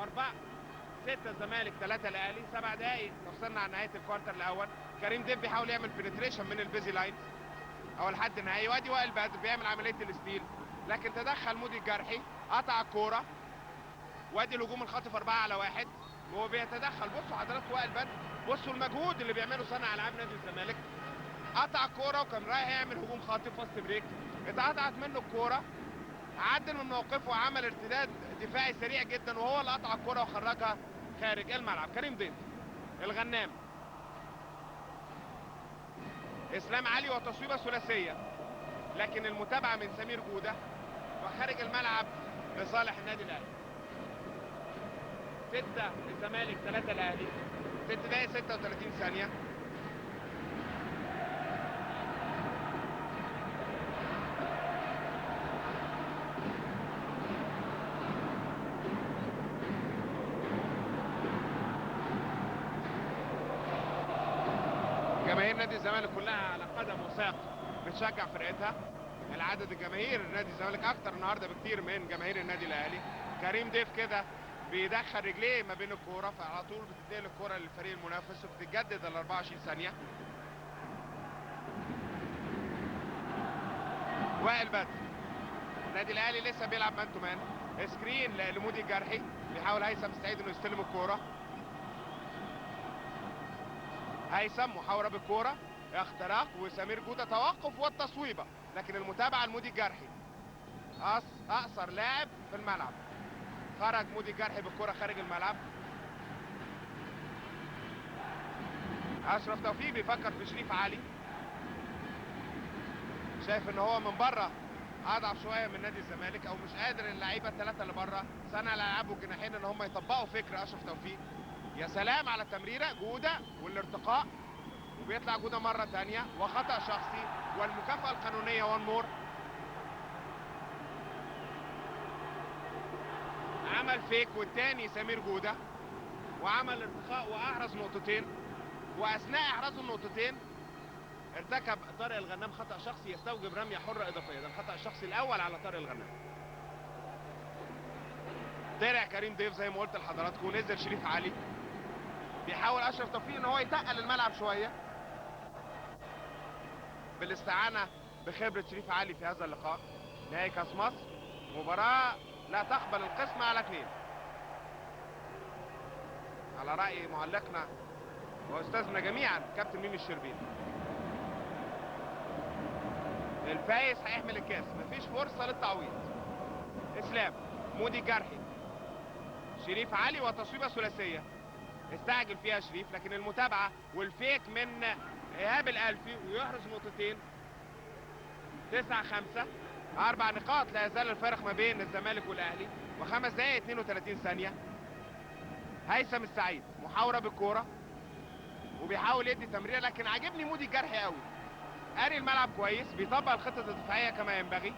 واربعة 6 الزمالك 3 الاهلي. 7 دقايق تفصلنا عن نهايه الكوارتر الاول. كريم ديب بيحاول يعمل بنتريشن من البيزي لاين او لحد النهائي، وادي وائل بدر بيعمل عمليه الستيل، لكن تدخل مودي الجرحي قطع الكوره، وادي الهجوم الخاطف 4 على 1 وهو بيتدخل. بصوا حضراتكم وائل بدر، بصوا المجهود اللي بيعمله صانع العاب نادي الزمالك. قطع الكوره وكان رايح يعمل هجوم خاطف فاست بريك، اتقطعت منه الكوره، عدل من موقفه وعمل ارتداد دفاعي سريع جدا، وهو اللي قطع الكوره وخرجها خارج الملعب. كريم ضيف، الغنام، اسلام علي وتصويبه ثلاثيه، لكن المتابعه من سمير جوده وخارج الملعب لصالح النادي الاهلي. 6 الزمالك 3 الاهلي. 6 دقائق 36 ثانيه. جماهير نادي الزمالك كلها على قدم وساق بتشجع فرقتها. العدد الجماهير نادي الزمالك اكتر النهارده بكتير من جماهير النادي الاهلي. كريم ضيف كده بيدخل رجليه ما بين الكوره، فعلى طول بتنتقل الكوره للفريق المنافس وبتتجدد ال 24 ثانيه. وائل بدر، النادي الاهلي لسه بيلعب مان تو مان، سكرين لمودي الجرحي، بيحاول هيثم سعيد انه يستلم الكوره. هيثم محاوره بالكوره، اختراق وسمير جوده توقف والتصويبه، لكن المتابعه لمودي الجرحي. اقصر لاعب في الملعب، خرج مودي الجرحي بالكوره خارج الملعب. اشرف توفيق بيفكر في شريف علي، شايف ان هو من بره اضعف شويه من نادي الزمالك، او مش قادر اللعيبه الثلاثه اللي بره صانع الالعاب والجناحين ان هم يطبقوا فكر اشرف توفيق. يا سلام على التمريره جوده والارتقاء، وبيطلع جوده مره ثانيه وخطا شخصي والمكافاه القانونيه وان مور. عمل فيك والتاني سمير جوده، وعمل ارتقاء واحرز نقطتين، واثناء احراز النقطتين ارتكب طارق الغنام خطا شخصي يستوجب رميه حره اضافيه. ده الخطا الشخصي الاول على طارق الغنام. طلع كريم ضيف زي ما قلت لحضراتكم، ونزل شريف علي. بيحاول اشرف توفيق ان هو يتقل الملعب شويه بالاستعانه بخبره شريف علي في هذا اللقاء. نهائي كاس مصر، مباراه لا تقبل القسمه على 2 على راي معلقنا واستاذنا جميعا كابتن ميمي الشربيني. الفايز هيحمل الكاس، مفيش فرصه للتعويض. اسلام، مودي الجرحي، شريف علي وتصويبه ثلاثيه استعجل فيها شريف، لكن المتابعه والفيك من ايهاب الالفي ويحرز نقطتين. 9-5، 4 نقاط لا يزال الفارق ما بين الزمالك والاهلي، و5 دقائق 32 ثانيه. هيثم السعيد محاوره بالكوره وبيحاول يدي تمريره، لكن عاجبني مودي الجرحي قوي، قاري الملعب كويس، بيطبق الخطه الدفاعيه كما ينبغي.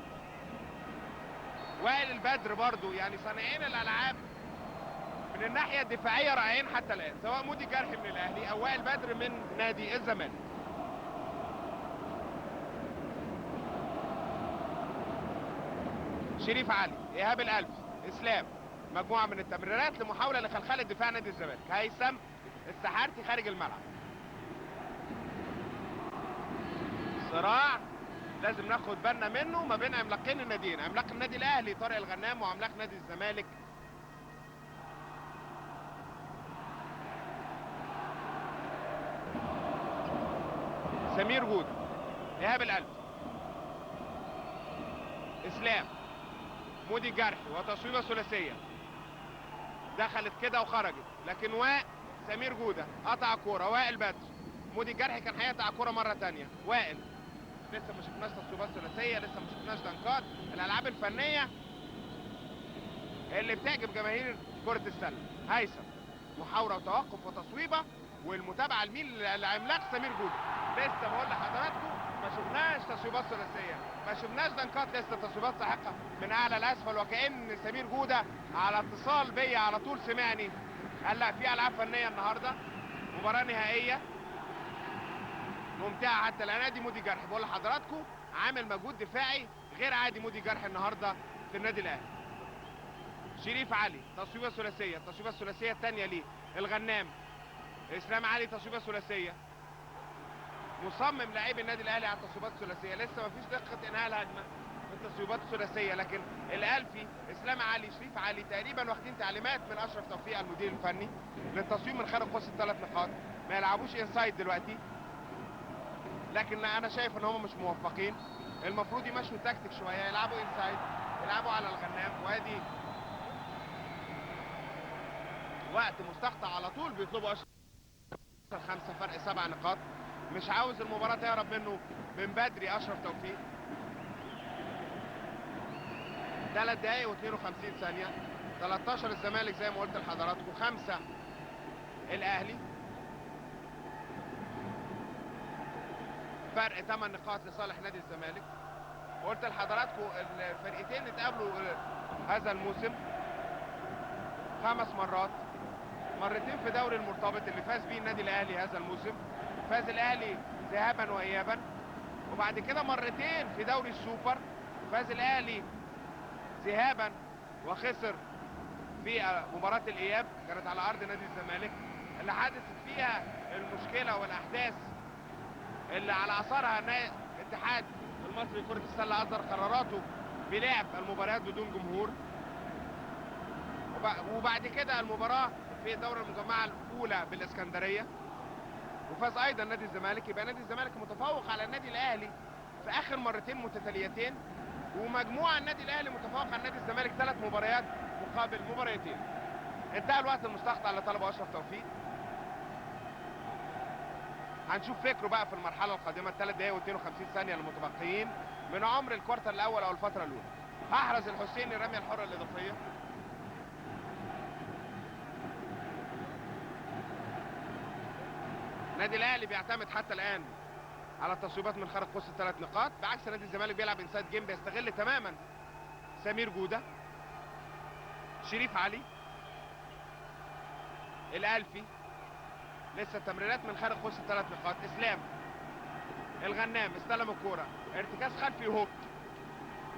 وائل البدر برضو، يعني صانعين الالعاب من الناحيه الدفاعيه رائعين حتى الان، سواء مودي الجرحي من الاهلي او وائل بدر من نادي الزمالك. شريف علي، ايهاب الالفي، اسلام، مجموعه من التمريرات لمحاوله لخلخله دفاع نادي الزمالك. هيثم السحارتي خارج الملعب. صراع لازم ناخد بالنا منه ما بين عملاقين الناديين، عملاق النادي الاهلي طارق الغنام وعملاق نادي الزمالك سمير جود. ايهاب الالفي، اسلام، مودي الجرحي وتصويبه ثلاثيه دخلت كده وخرجت، لكن سمير جوده قطع كوره. وائل بدر، مودي الجرحي كان هيقطع كوره مره ثانيه. وائل، لسه ما شفناش تصويبات ثلاثيه، لسه ما شفناش دنكات، الالعاب الفنيه اللي بتعجب جماهير كره السله. هيثم محاوره وتوقف وتصويبه، والمتابعه لمين؟ العملاق سمير جوده. لسه بقول لحضراتكم ما شفناش تصويبات ثلاثيه، ما شفناش دنكات، لسه تصويبات ساحقه من اعلى لاسفل، وكأن سمير جوده على اتصال بيا على طول سمعني قال لا في العاب فنيه النهارده، مباراه نهائيه ممتعه حتى الان. ادي مودي جرحي بقول لحضراتكم عامل مجهود دفاعي غير عادي مودي جرحي النهارده في النادي الاهلي. شريف علي تصويبه ثلاثيه، التصويبه الثلاثيه الثانيه ليه. الغنام اسلام علي تصويبه ثلاثيه. مصمم لاعبي النادي الاهلي على التصويبات الثلاثيه، لسه مفيش دقه انهاء الهجمه في التصويبات الثلاثيه، لكن الالفي اسلام علي شريف علي تقريبا واخدين تعليمات من اشرف توفيق المدير الفني للتصويب من خارج قوس الثلاث نقاط، ما يلعبوش انسايد دلوقتي، لكن انا شايف ان هم مش موفقين. المفروض يمشوا تكتيك شويه، يلعبوا انسايد، يلعبوا على الغنام، وادي وقت مستقطع على طول بيطلبوا اشرف 5 فرق 7 نقاط. مش عاوز المباراة تهرب منه من بدري اشرف توفيق. 3 دقايق و52 ثانية، 13 الزمالك زي ما قلت لحضراتكم، 5 الاهلي، فرق 8 نقاط لصالح نادي الزمالك. قلت لحضراتكم الفرقتين اتقابلوا هذا الموسم 5 مرات، مرتين في دوري المرتبط اللي فاز بيه النادي الاهلي هذا الموسم، فاز الاهلي ذهابا وايابا، وبعد كده مرتين في دوري السوبر فاز الاهلي ذهابا وخسر في مباراة الاياب كانت على ارض نادي الزمالك، اللي حدثت فيها المشكلة والاحداث اللي على اثرها الاتحاد المصري لكرة السلة اصدر قراراته بلعب المباريات بدون جمهور. وبعد كده المباراة في الدورة المجمعة الاولى بالاسكندرية وفاز ايضا نادي الزمالك. يبقى نادي الزمالك متفوق على النادي الاهلي في اخر مرتين متتاليتين، ومجموعة النادي الاهلي متفوق على نادي الزمالك 3 مباريات مقابل مباريتين. انتهى الوقت المستقطع اللي طلبه اشرف توفيق. هنشوف فكره بقى في المرحلة القادمة، 3 دقايق و52 ثانية المتبقيين من عمر الكوارتر الاول او الفترة الاولى. احرز الحسيني الرمية الحرة الاضافية. النادي الاهلي بيعتمد حتى الان على التصويبات من خارج قوس ال3 نقاط، بعكس نادي الزمالك بيلعب انسايد جيم، بيستغل تماما سمير جودة. شريف علي، الالفي، لسه التمريرات من خارج قوس ال3 نقاط. اسلام، الغنام استلم الكوره، ارتكاز خلفي هوك،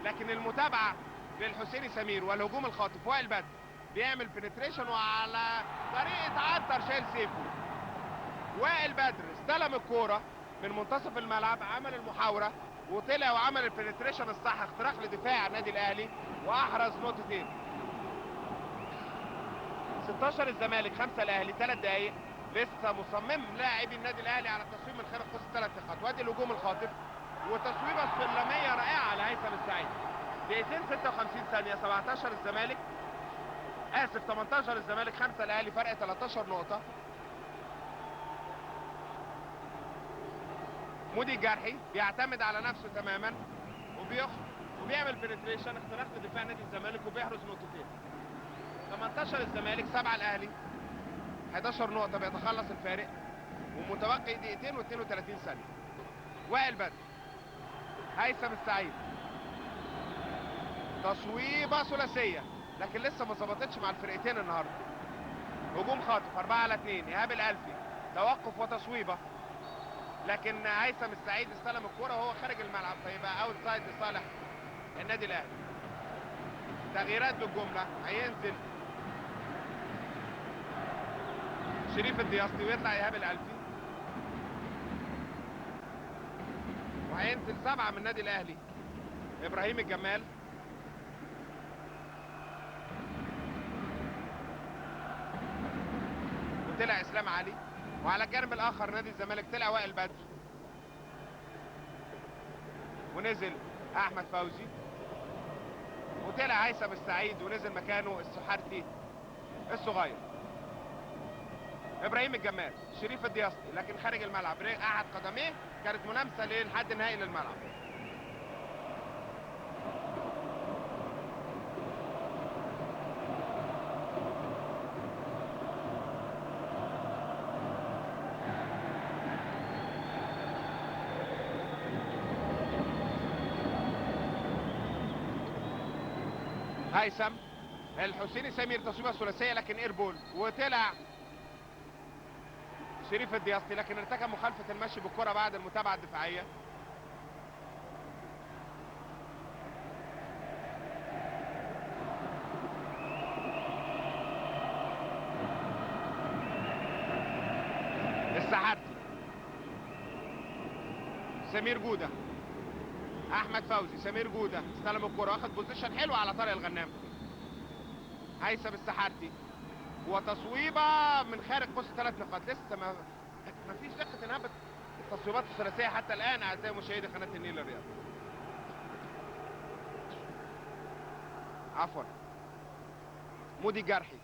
لكن المتابعه للحسيني سمير والهجوم الخاطف. وائل بدر بيعمل بنتريشن وعلى طريقه عنتر شايل سيفه. وائل بدر استلم الكوره من منتصف الملعب، عمل المحاوره وطلع وعمل البنتريشن الصح، اختراق لدفاع النادي الاهلي واحرز نقطتين. 16 الزمالك 5 الاهلي، 3 دقايق، لسه مصمم لاعبي النادي الاهلي على التصويب من خارج قوس ال3 نقاط. وادي الهجوم الخاطف وتصويبه السلميه رائعه على هيثم السعيد. دقيقتين 56 ثانيه، 17 الزمالك، اسف 18 الزمالك 5 الاهلي، فرق 13 نقطه. مودي الجرحي بيعتمد على نفسه تماما وبيعمل بنتريشن، اختراق لدفاع نادي الزمالك وبيحرز نقطتين. 18 الزمالك 7 الاهلي، 11 نقطة، بيتخلص الفارق ومتبقي دقيقتين و32 ثانية. وائل بدر، هيثم السعيد، تصويبة ثلاثية لكن لسه ما ظبطتش مع الفرقتين النهارده. هجوم خاطف 4 على 2، ايهاب الالفي، توقف وتصويبة، لكن هيثم السعيد استلم الكرة وهو خارج الملعب، فيبقى اوت سايد لصالح النادي الاهلي. تغييرات بالجملة، هينزل شريف الدياسطي ويطلع ايهاب الالفي، وهينزل 7 من النادي الاهلي ابراهيم الجمال، وطلع اسلام علي، وعلى الجانب الاخر نادي الزمالك طلع وائل بدر ونزل احمد فوزي، وطلع هيثم السعيد ونزل مكانه السحارتي الصغير. ابراهيم الجمال، شريف الدياسطي، لكن خارج الملعب، قعد قدميه، كانت ملامسه للحد النهائي للملعب. هيثم الحسيني سمير، تصويبه ثلاثيه لكن ايربول، وطلع شريف الدياسطي لكن ارتكب مخالفه المشي بالكره بعد المتابعه الدفاعيه. السحارتي، سمير جودة، احمد فوزي، سمير جودة استلم الكرة واخد بوزيشن حلو على طارق الغنام. هيثم السحارتي وتصويبة من خارج قوس 3 نقاط. لسه ما فيش دقة انهاء التصويبات الثلاثية حتى الان اعزائي مشاهدي قناة النيل الرياضي. عفوا، مودي الجرحي،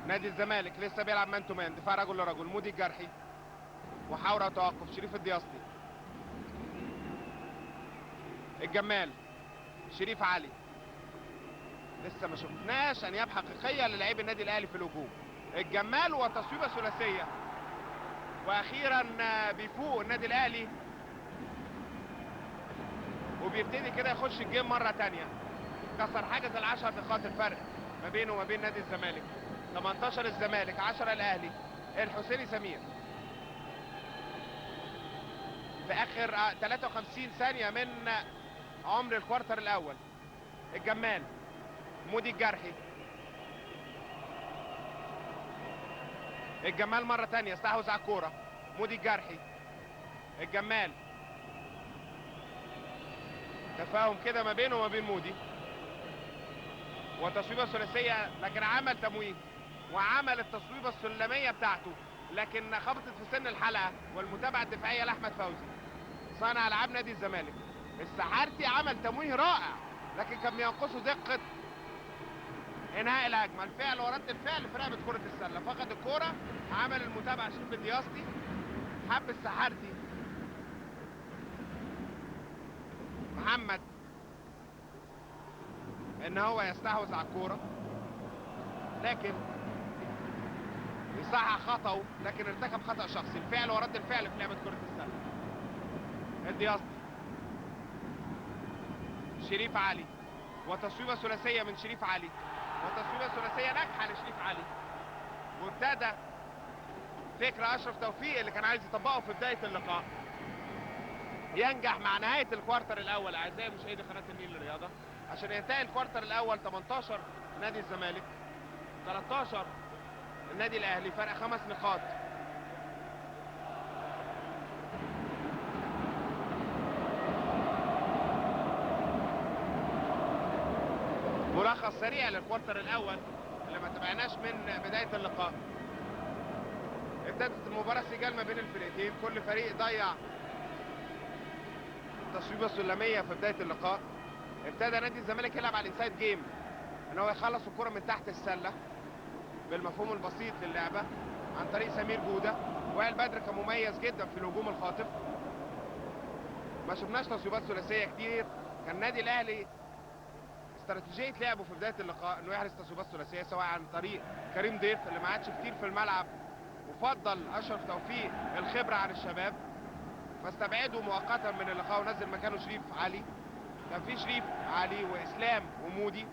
نادي الزمالك لسه بيلعب مان تو مان، دفاع رجل لرجل. مودي الجرحي وحاول توقف شريف الدياسطي، الجمال، شريف علي. لسه ما شفناش انياب حقيقيه للاعبي النادي الاهلي في الهجوم. الجمال وتصويبه ثلاثيه، واخيرا بيفوق النادي الاهلي وبيبتدي كده يخش الجيم مره ثانيه. كسر حاجز ال10 نقاط الفرق ما بينه وما بين نادي الزمالك. 18 الزمالك، 10 الاهلي. الحسيني سمير في اخر 53 ثانيه من عمر الكوارتر الاول. الجمال، مودي الجرحي، الجمال مرة تانية استحوذ على الكورة. مودي الجرحي، الجمال، تفاهم كده ما بينه وما بين مودي وتصويبة ثلاثية، لكن عمل تمويه وعمل التصويبة السلمية بتاعته، لكن خبطت في سن الحلقة والمتابعة الدفاعية لأحمد فوزي صانع ألعاب نادي الزمالك. السحارتي عمل تمويه رائع، لكن كان بينقصه دقة انهاء الهجمه. الفعل ورد الفعل في رقبه كره السله، فقد الكوره، عمل المتابعه شريف الدياسطي، حب السحارتي محمد ان هو يستحوذ على الكوره، لكن يصحح خطأه، لكن ارتكب خطأ شخصي. الفعل ورد الفعل في لعبه كره السله. الدياسطي، شريف علي وتصويبه ثلاثيه من شريف علي، وتصويبه ثلاثيه ناجحه لشريف علي. وابتدى فكر اشرف توفيق اللي كان عايز يطبقه في بدايه اللقاء ينجح مع نهايه الكوارتر الاول اعزائي مشاهدي قناه النيل للرياضه، عشان ينتهي الكوارتر الاول 18 نادي الزمالك 13 النادي الاهلي، فرق 5 نقاط. ملخص سريع للكوارتر الاول اللي ما تابعناش من بدايه اللقاء. ابتدت المباراه سجال ما بين الفريقين، كل فريق ضيع تصويبه سلميه في بدايه اللقاء. ابتدى نادي الزمالك يلعب على الانسايد جيم، ان هو يخلص الكره من تحت السله بالمفهوم البسيط للعبه عن طريق سمير جوده. وائل بدر كان مميز جدا في الهجوم الخاطف، ما شفناش تصويبات ثلاثيه كتير. كان النادي الاهلي استراتيجيه لعبه في بدايه اللقاء انه يحرز تصويبات ثلاثيه، سواء عن طريق كريم ضيف اللي ما عادش كتير في الملعب، وفضل اشرف توفيق الخبره عن الشباب فاستبعده مؤقتا من اللقاء ونزل مكانه شريف علي. كان في شريف علي واسلام ومودي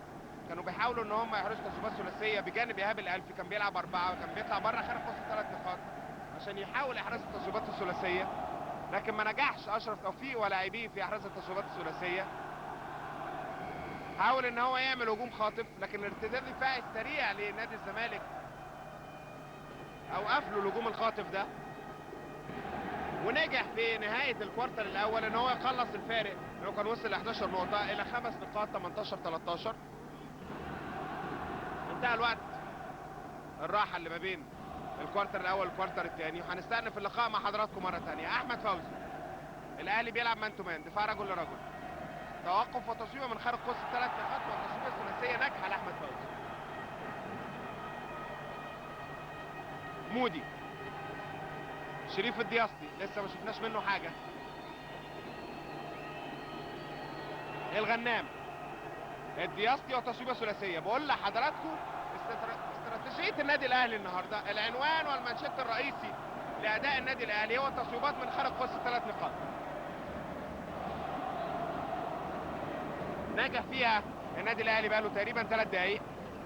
كانوا بيحاولوا ان هم يحرزوا تصويبات ثلاثيه، بجانب ايهاب الالفي كان بيلعب 4، وكان بيطلع بره خارج قوس 3 نقاط عشان يحاول احراز التصويبات الثلاثيه، لكن ما نجحش اشرف توفيق ولاعبيه في احراز التصويبات الثلاثيه. حاول ان هو يعمل هجوم خاطف، لكن الارتداد الدفاعي السريع لنادي الزمالك اوقف له الهجوم الخاطف ده، ونجح في نهايه الكوارتر الاول ان هو يخلص الفارق اللي هو كان وصل ل 11 نقطه الى 5 نقاط 18-13. انتهى الوقت الراحه اللي ما بين الكوارتر الاول والكوارتر الثاني، وهنستأنف اللقاء مع حضراتكم مره ثانيه. احمد فوزي، الاهلي بيلعب مان تو مان، دفاع رجل لرجل، توقف وتصويبه من خارج قوس 3 نقاط، والتصويبه الثلاثيه ناجحه لاحمد فوزي. مودي، شريف الدياسطي لسه ما شفناش منه حاجه. الغنام، الدياسطي وتصويبه ثلاثيه. بقول لحضراتكم استراتيجيه النادي الاهلي النهارده، العنوان والمانشيت الرئيسي لاداء النادي الاهلي هو التصويبات من خارج قوس 3 نقاط. نجح فيها النادي الاهلي بقاله تقريبا 3 دقايق.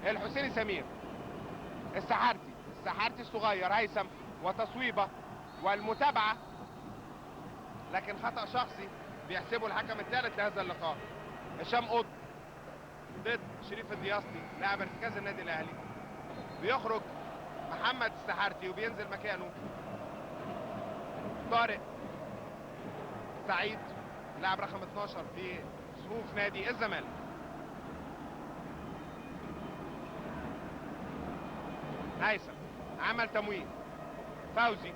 الحسيني سمير، السحارتي الصغير، هيثم وتصويبه والمتابعه، لكن خطأ شخصي بيحسبه الحكم الثالث لهذا اللقاء. هشام قط ضد شريف الدياسطي لاعب ارتكاز النادي الاهلي، بيخرج محمد السحارتي وبينزل مكانه طارق سعيد، لاعب رقم 12 في صفوف نادي الزمالك. هيثم عمل تمويه، فوزي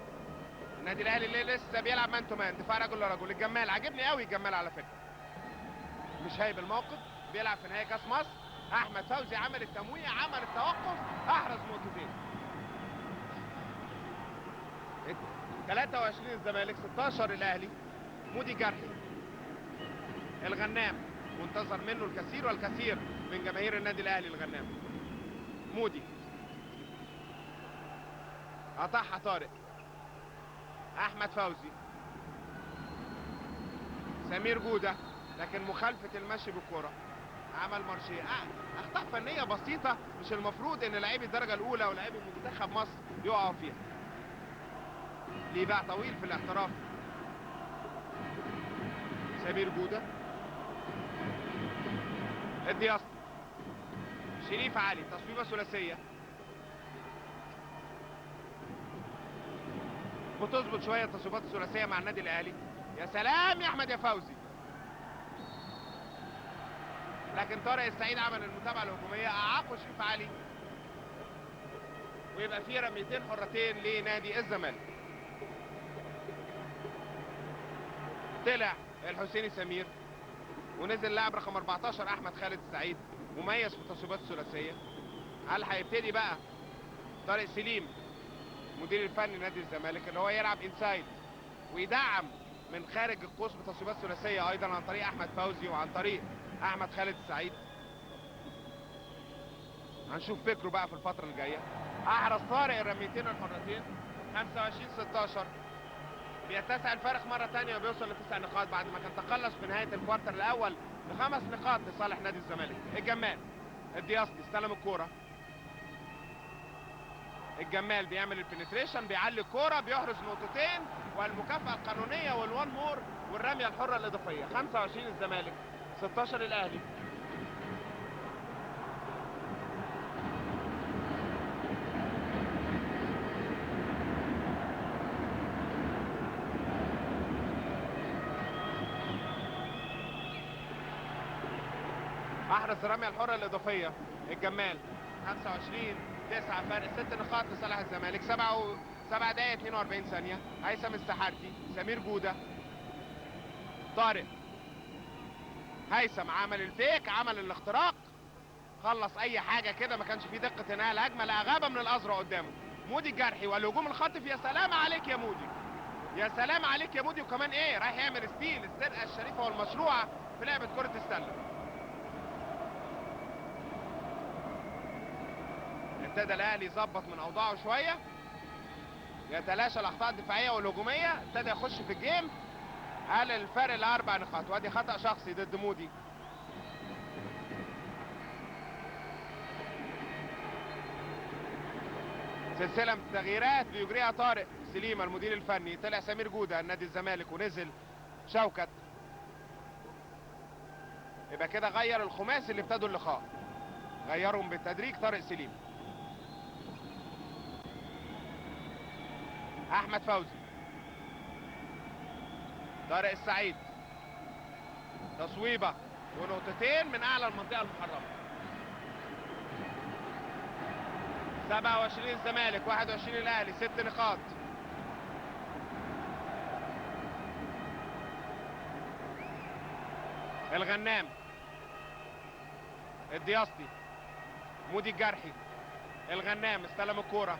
النادي الاهلي اللي لسه بيلعب مان تو مان، دفاع رجل لرجل. الجمال عجبني قوي الجمال على فكره، مش هايب الموقف، بيلعب في نهائي كاس مصر. احمد فوزي عمل التمويه، عمل التوقف، احرز نقطتين. 23 الزمالك 16 الاهلي. مودي جرحي الغنام منتظر منه الكثير والكثير من جماهير النادي الاهلي. الغنام مودي قطعها طارق، احمد فوزي، سمير جودة، لكن مخالفة المشي بالكرة، عمل مارشيه. اخطاء فنية بسيطة مش المفروض ان لاعبي الدرجة الاولى ولاعبي منتخب مصر يقعوا فيها. ليه باع طويل في الاحتراف سمير جودة. الدياسطي شريف علي، تصويبة ثلاثية بتظبط شوية التصويبات الثلاثية مع النادي الاهلي. يا سلام يا احمد يا فوزي، لكن طارق السعيد عمل المتابعة الهجومية، اعاقه شريف علي، ويبقى في رميتين حرتين لنادي الزمالك. طلع الحسيني سمير ونزل لاعب رقم 14 احمد خالد السعيد، مميز في التصويبات الثلاثيه. هل هيبتدي بقى طارق سليم مدير الفني نادي الزمالك اللي هو يلعب انسايد ويدعم من خارج القوس بتصويبات ثلاثيه ايضا عن طريق احمد فوزي وعن طريق احمد خالد السعيد؟ هنشوف فكره بقى في الفتره الجايه. احرز طارق الرميتين الحرتين 25-16، بيتسع الفارق مرة تانية وبيوصل ل9 نقاط بعد ما كان تقلص في نهاية الكوارتر الأول ب5 نقاط لصالح نادي الزمالك. الجمال الدياسطي استلم الكورة، الجمال بيعمل البنتريشن، بيعلي الكورة، بيحرز نقطتين والمكافأة القانونية والوان مور والرمية الحرة الإضافية. 25 الزمالك 16 الأهلي. احرز الرميه الحره الاضافيه الجمال 25-9، فارق 6 نقاط لصالح الزمالك. 7 دقائق 42 ثانيه. هيثم السحارتي، سمير جوده، طارق. هيثم عمل الفيك، عمل الاختراق، خلص اي حاجه كده، ما كانش فيه دقه انهاء الهجمه، لا غابه من الازرق قدامه. مودي الجرحي والهجوم الخاطف. يا سلام عليك يا مودي، يا سلام عليك يا مودي، وكمان ايه رايح يعمل ستيل، السرقه الشريفه والمشروعه في لعبه كره السله. ابتدى الاهلي يظبط من اوضاعه شويه، يتلاشى الاخطاء الدفاعيه والهجوميه، ابتدى يخش في الجيم، قلل الفرق ل4 نقاط. وادي خطا شخصي ضد مودي. سلسله من التغييرات بيجريها طارق سليم المدير الفني. طلع سمير جوده النادي الزمالك ونزل شوكت، يبقى كده غير الخماسي اللي ابتدوا اللقاء، غيرهم بالتدريج. طارق سليم، احمد فوزي، طارق السعيد، تصويبه ونقطتين من اعلى المنطقه المحرمه. 27 الزمالك 21 الاهلي، 6 نقاط. الغنام، الدياسطي، مودي الجرحي. الغنام استلم الكوره،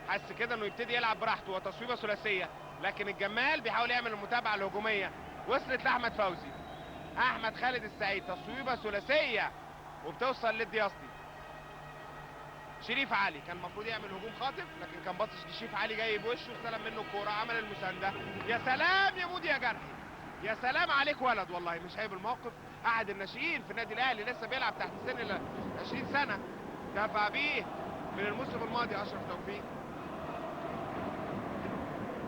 حس كده انه يبتدي يلعب براحته وتصويبه ثلاثيه، لكن الجمال بيحاول يعمل المتابعه الهجوميه، وصلت لاحمد فوزي. احمد خالد السعيد تصويبه ثلاثيه وبتوصل للدياسطي. شريف علي كان المفروض يعمل هجوم خاطف، لكن كان باصص لشريف علي جاي بوشه واستلم منه الكوره، عمل المسانده. يا سلام يا مودي يا جرحي، يا سلام عليك ولد، والله مش هايب الموقف. احد الناشئين في النادي الاهلي لسه بيلعب تحت سن ال 20 سنه، دفع بيه من الموسم الماضي اشرف توفيق.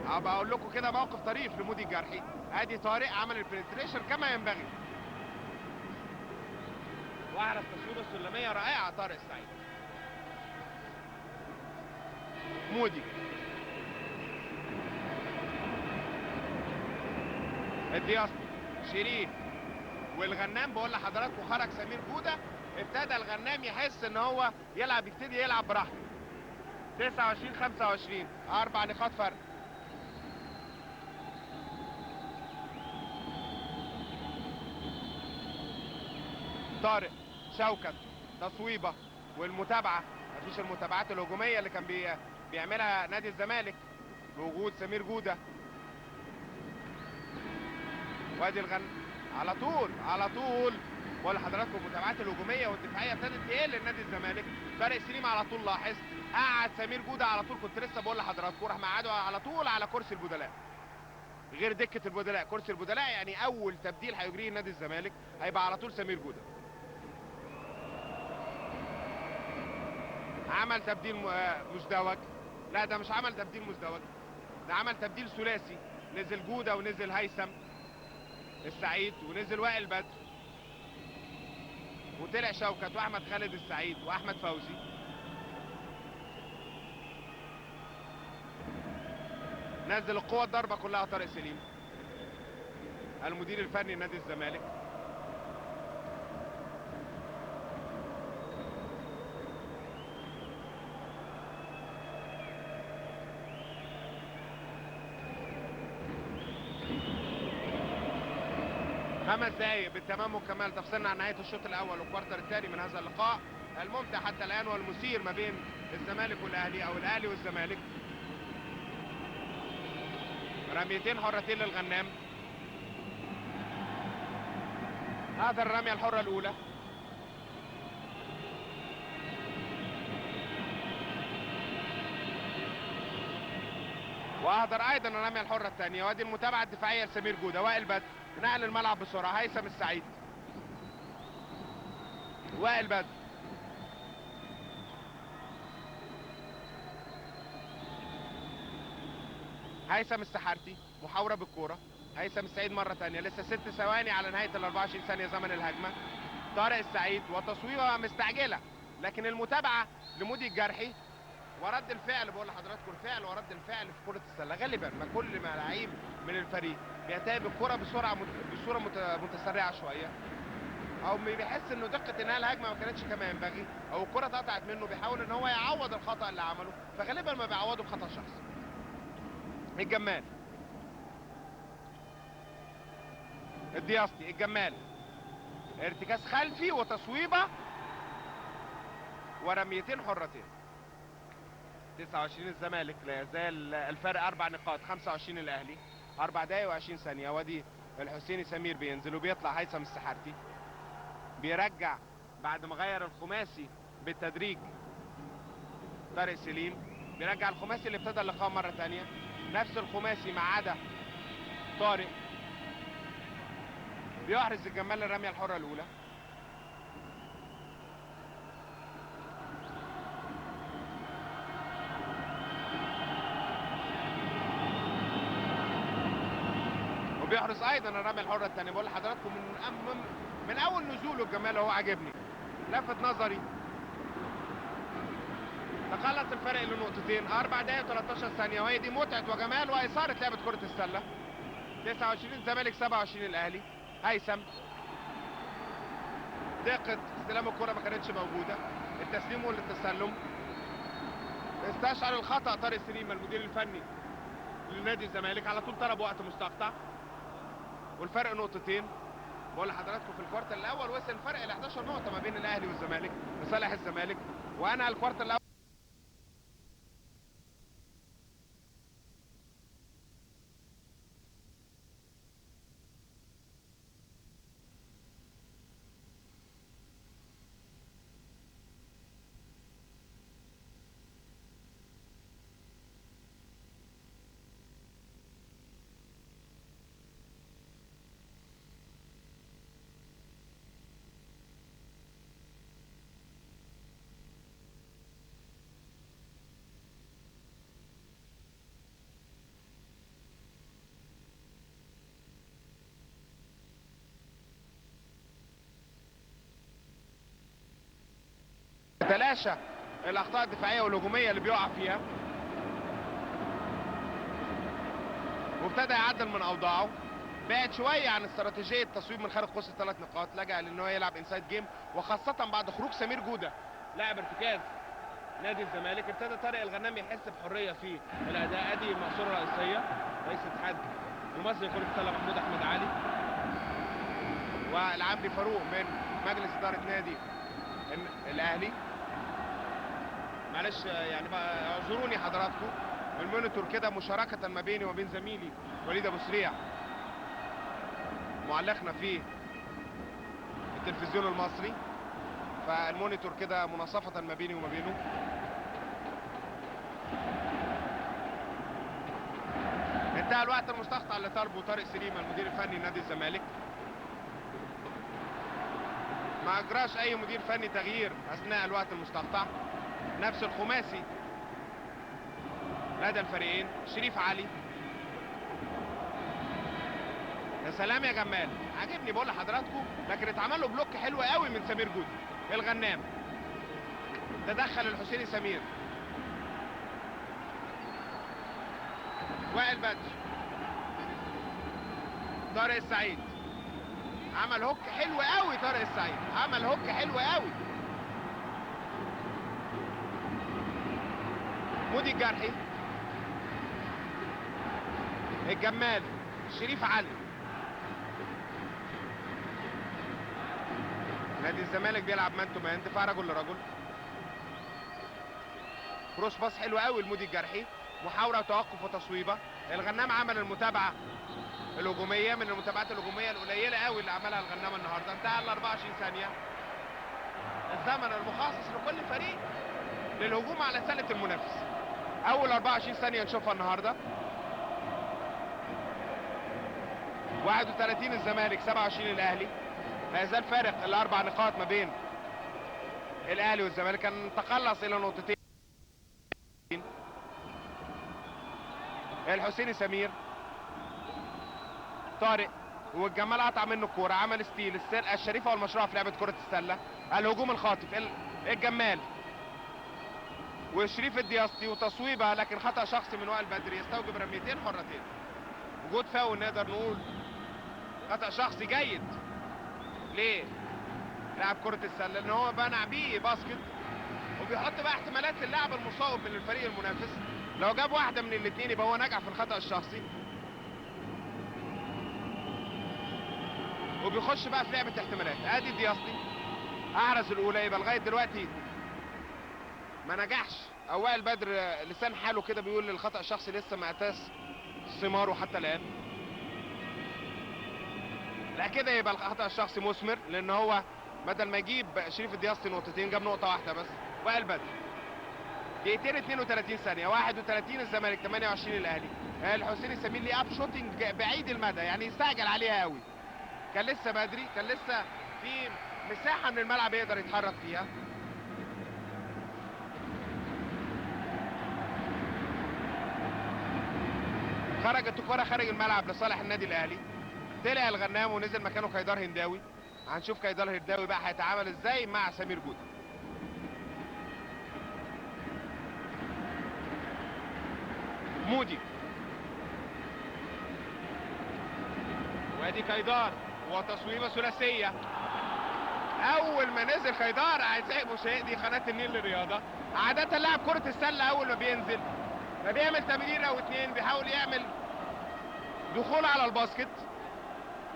ابقى اقول لكم كده موقف طريف لمودي الجرحي. ادي طارق عمل البنتريشن كما ينبغي، واحرز تصويبه السلميه رائعه طارق السعيد. مودي، الدياسطي، شيرين، والغنام بقول لحضراتكم خرج سمير جودة. ابتدى الغنام يحس ان هو يبتدي يلعب براحته. 29 25، 4 نقاط فرق. طارق، شوكت، تصويبه، والمتابعه. مفيش المتابعات الهجوميه اللي كان بيعملها نادي الزمالك بوجود سمير جوده. وادي على طول على طول بقول لحضراتكم المتابعات الهجوميه والدفاعيه ابتدت تقل لنادي الزمالك. طارق سليم على طول لاحظ قعد سمير جوده على طول. كنت لسه بقول لحضراتكم راح مقعده على طول على كرسي البدلاء غير دكه البدلاء. كرسي البدلاء يعني اول تبديل هيجريه نادي الزمالك هيبقى على طول سمير جوده. عمل تبديل مزدوج. لا ده مش عمل تبديل مزدوج، ده عمل تبديل ثلاثي. نزل جوده ونزل هيثم السعيد ونزل وائل بدر وطلع شوكت واحمد خالد السعيد واحمد فوزي. نزل القوة الضربة كلها طارق سليم المدير الفني لنادي الزمالك. خمس دقايق بالتمام والكمال تفصلنا عن نهاية الشوط الأول والكوارتر الثاني من هذا اللقاء الممتع حتى الآن والمثير ما بين الزمالك والأهلي أو الأهلي والزمالك. رميتين حرتين للغنام. هذا الرمية الحرة الأولى. وأهدر أيضا الرمية الحرة الثانية. وادي المتابعة الدفاعية لسمير جودة. وائل بدر نقل الملعب بسرعة. هيثم السعيد، وائل بدر، هيثم السحارتي محاورة بالكورة. هيثم السعيد مرة تانية. لسه 6 ثواني على نهاية ال 24 ثانية زمن الهجمة. طارق السعيد وتصويبة مستعجلة لكن المتابعة لمودي الجرحي ورد الفعل. بقول لحضراتكم الفعل ورد الفعل في كرة السلة. غالبا ما كل ما لعيب من الفريق بينتهي بالكرة بصورة متسرعة شوية او بيحس انه دقة انهاء الهجمة ما كانتش كما ينبغي او الكرة اتقطعت منه بيحاول ان هو يعوض الخطأ اللي عمله فغالبا ما بيعوضه بخطأ شخصي. الجمال، الدياسطي، الجمال، ارتكاز خلفي وتصويبة ورميتين حرتين. 29 الزمالك لا يزال الفرق 4 نقاط. 25 الاهلي. 4 دقايق و20 ثانية. وادي الحسيني سمير بينزل وبيطلع هيثم السحارتي بيرجع بعد ما غير الخماسي بالتدريج. طارق سليم بيرجع الخماسي اللي ابتدى اللقاء مرة تانية. نفس الخماسي ما عدا طارق. بيحرز الجمال الرمية الحرة الأولى. وبيحرز أيضا الرمية الحرة الثانية. بقول لحضراتكم من أول نزوله الجمال هو عاجبني لفت نظري. تقلص الفرق لنقطتين. 4 دقايق و13 ثانية وهي دي متعة وجمال وإثارة لعبة كرة السلة. 29 الزمالك 27 الأهلي. هيثم دقة استلام الكرة ما كانتش موجودة. التسليم والتسلم. استشعر الخطأ طارق سليم المدير الفني لنادي الزمالك على طول طلب وقت مستقطع والفرق نقطتين. بقول لحضراتكم في الكوارتر الاول وصل الفرق ل 11 نقطة ما بين الاهلي والزمالك لصالح الزمالك. وانا الكوارتر الاول تلاشى الاخطاء الدفاعيه والهجوميه اللي بيقع فيها. وابتدى يعدل من اوضاعه، بعد شويه عن استراتيجيه التصويب من خارج قوس الثلاث نقاط، لجأ لان هو يلعب انسايد جيم، وخاصه بعد خروج سمير جوده لاعب ارتكاز نادي الزمالك. ابتدى طارق الغنام يحس بحريه في الاداء. ادي المقصوره الرئيسيه رئيس الاتحاد المصري لكره السله محمود احمد علي، والعمري فاروق من مجلس اداره نادي الاهلي. معلش يعني بقى اعذروني حضراتكم، المونيتور كده مشاركه ما بيني وبين زميلي وليد ابو سريع معلقنا في التلفزيون المصري، فالمونيتور كده مناصفه ما بيني وما بينه. انتهى الوقت المستقطع اللي طالبه طارق سليمه المدير الفني لنادي الزمالك. ما اجراش اي مدير فني تغيير اثناء الوقت المستقطع، نفس الخماسي لدى الفريقين. شريف علي، يا سلام يا جمال، عاجبني بقول لحضراتكم، لكن اتعمل له بلوك حلو قوي من سمير جودي. الغنام تدخل الحسيني سمير، وائل بدر، طارق السعيد عمل هوك حلو قوي. طارق السعيد عمل هوك حلو قوي. مودي الجرحي، الجمال، شريف علي. نادي الزمالك بيلعب مان تو مان، دفاع رجل لرجل. كروس باص حلو قوي لمودي الجرحي، محاوله وتوقف وتصويبه. الغنام عمل المتابعه الهجوميه من المتابعات الهجوميه القليله قوي اللي عملها الغنام النهارده. انتهى ال 24 ثانيه، الزمن المخصص لكل فريق للهجوم على سله المنافس. اول 24 ثانيه نشوفها النهارده. 31 الزمالك 27 الاهلي. لا يزال فارق الاربع نقاط ما بين الاهلي والزمالك، كان تقلص الى نقطتين. الحسيني سمير، طارق، والجمال قطع منه الكوره، عمل ستيل. السرقه الشريفه والمشروعه في لعبه كره السله. الهجوم الخاطف الجمال وشريف الدياسطي، وتصويبه لكن خطا شخصي من وائل بدري يستوجب رميتين حرتين. وجود فاول نقدر نقول خطا شخصي جيد. ليه؟ لاعب كره السله لان هو بنع بيه باسكت، وبيحط بقى احتمالات للاعب المصاب من الفريق المنافس. لو جاب واحده من الاثنين يبقى هو نجح في الخطا الشخصي، وبيخش بقى في لعبه احتمالات. ادي الدياسطي احرز الاولى، يبقى لغايه دلوقتي ما نجحش. او وائل بدر لسان حاله كده بيقول الخطا الشخصي لسه ما اتاس ثماره حتى الان. لا كده يبقى الخطا الشخصي مثمر، لان هو بدل ما يجيب شريف الدياسطي نقطتين جاب نقطه واحده بس. وائل بدر دقيقتين 32 ثانيه، 31 الزمالك 28 الاهلي. الحسيني سمير ليه اب شوتنج بعيد المدى، يعني يستعجل عليها قوي. كان لسه بدري، كان لسه في مساحه من الملعب يقدر يتحرك فيها. خرجت الكره خارج الملعب لصالح النادي الاهلي. طلع الغنام ونزل مكانه كيدار هنداوي. هنشوف كيدار هنداوي بقى هيتعامل ازاي مع سمير جودة. مودي، وادي كيدار وتصويبه ثلاثيه. اول ما نزل كيدار اعزائي مشاهدي قناه النيل للرياضه، عاده لاعب كره السله اول ما بينزل ما بيعمل تمريره او اتنين بيحاول يعمل دخول على الباسكت.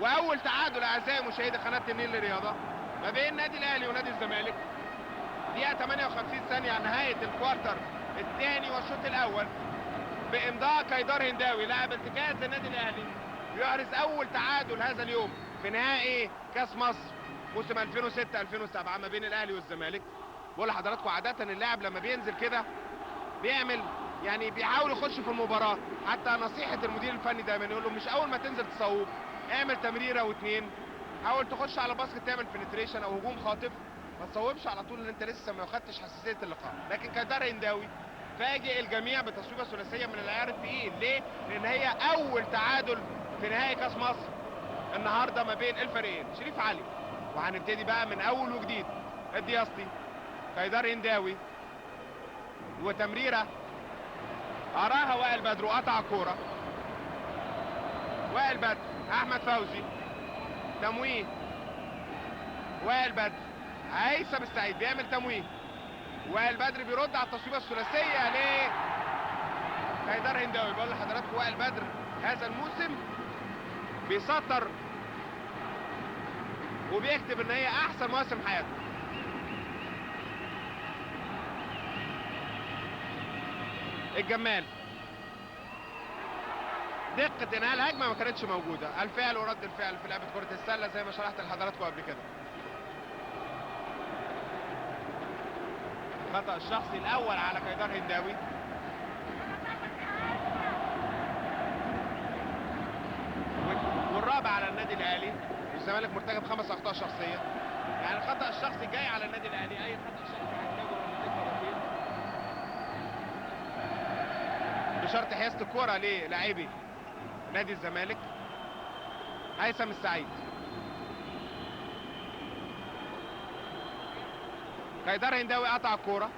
واول تعادل اعزائي مشاهدي قناه النيل للرياضه ما بين النادي الاهلي ونادي الزمالك. دقيقه 58 ثانيه على نهايه الكوارتر الثاني والشوط الاول، بامضاء كيدار هنداوي لاعب ارتكاز النادي الاهلي يحرز اول تعادل هذا اليوم في نهائي كاس مصر موسم 2006 2007 ما بين الاهلي والزمالك. بقول لحضراتكم عاده اللاعب لما بينزل كده بيعمل يعني بيحاول يخش في المباراه. حتى نصيحه المدير الفني دايما يقول له مش اول ما تنزل تصوب، اعمل تمريره واثنين، حاول تخش على باسكت تعمل بنتريشن او هجوم خاطف، ما تصوبش على طول ان انت لسه ما خدتش حساسيه اللقاء. لكن كيدار هنداوي فاجئ الجميع بتصويبه ثلاثيه من العيار الثقيل. ليه؟ لان هي اول تعادل في نهائي كاس مصر النهارده ما بين الفريقين. شريف علي، وهنبتدي بقى من اول وجديد. الدياسطي، كيدار هنداوي، وتمريره اراها وائل بدر وقطع كوره. وائل بدر، احمد فوزي، تمويه، وائل بدر، هيثم السعيد بيعمل تمويه، وائل بدر بيرد على التصويبه الثلاثيه ليه كايدار هنداوي. بقول لحضراتكم وائل بدر هذا الموسم بيسطر وبيكتب ان هي احسن مواسم حياته. الجمال، دقة انهاء الهجمة ما كانتش موجودة، الفعل ورد الفعل في لعبة كرة السلة زي ما شرحت لحضراتكم قبل كده. خطأ الشخصي الأول على كايدار هنداوي. والرابع على النادي الأهلي، والزمالك مرتكب 5 أخطاء شخصية. يعني الخطأ الشخصي جاي على النادي الأهلي، أي خطأ شخصي هيحتاجه مرتين بشرط حيازة الكرة للاعبي نادي الزمالك. هيثم السعيد، كايدار هنداوي قطع الكوره،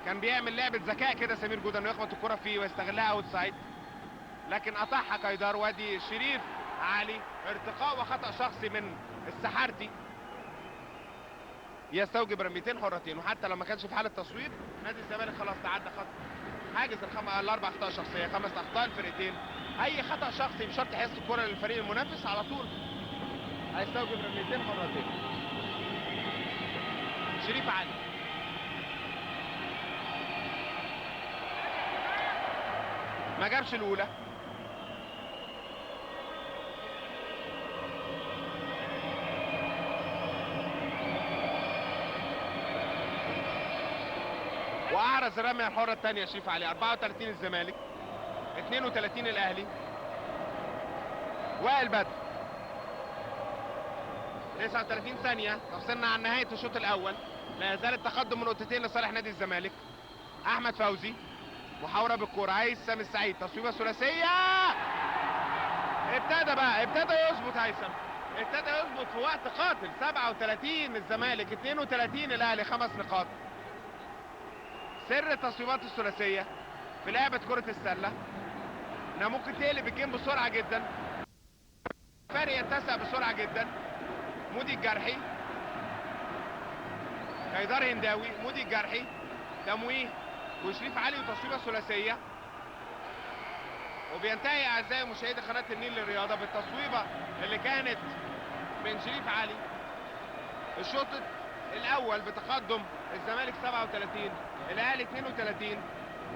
كان بيعمل لعبه ذكاء كده سمير جودة انه يخبط الكوره فيه ويستغلها اوت سايد، لكن قطعها كايدار. وادي شريف علي ارتقاء وخطا شخصي من السحارتي يستوجب رميتين حرتين. وحتى لو ما كانش في حاله تصويب نادي الزمالك خلاص تعدى خط حاجز الاربع اخطاء شخصيه، 5 اخطاء الفرقتين. اي خطا شخصي بشرط حيازه الكوره للفريق المنافس على طول هيستوجب رميتين حرتين. شريف علي، ما جابش الاولى، واعرض الرميه الحره الثانيه شريف علي. 34 الزمالك، 32 الاهلي. وائل بدر 39 ثانيه، وصلنا عن نهايه الشوط الاول، لا يزال التقدم من نقطتين لصالح نادي الزمالك. احمد فوزي محاوره بالكوره، هيثم السعيد تصويبه ثلاثيه، ابتدى يظبط هيثم، ابتدى يظبط في وقت قاتل. 37 الزمالك، 32 الاهلي، 5 نقاط. سر التصويبات الثلاثيه في لعبه كره السله انها ممكن تقلب الجيم بسرعه جدا، فرق يتسع بسرعه جدا. مودي الجرحي، كايدار هنداوي، مودي الجرحي، تمويه وشريف علي وتصويبه ثلاثيه. وبينتهي اعزائي مشاهدي قناه النيل للرياضه بالتصويبه اللي كانت من شريف علي. الشوط الاول بتقدم الزمالك 37 الاهلي 32،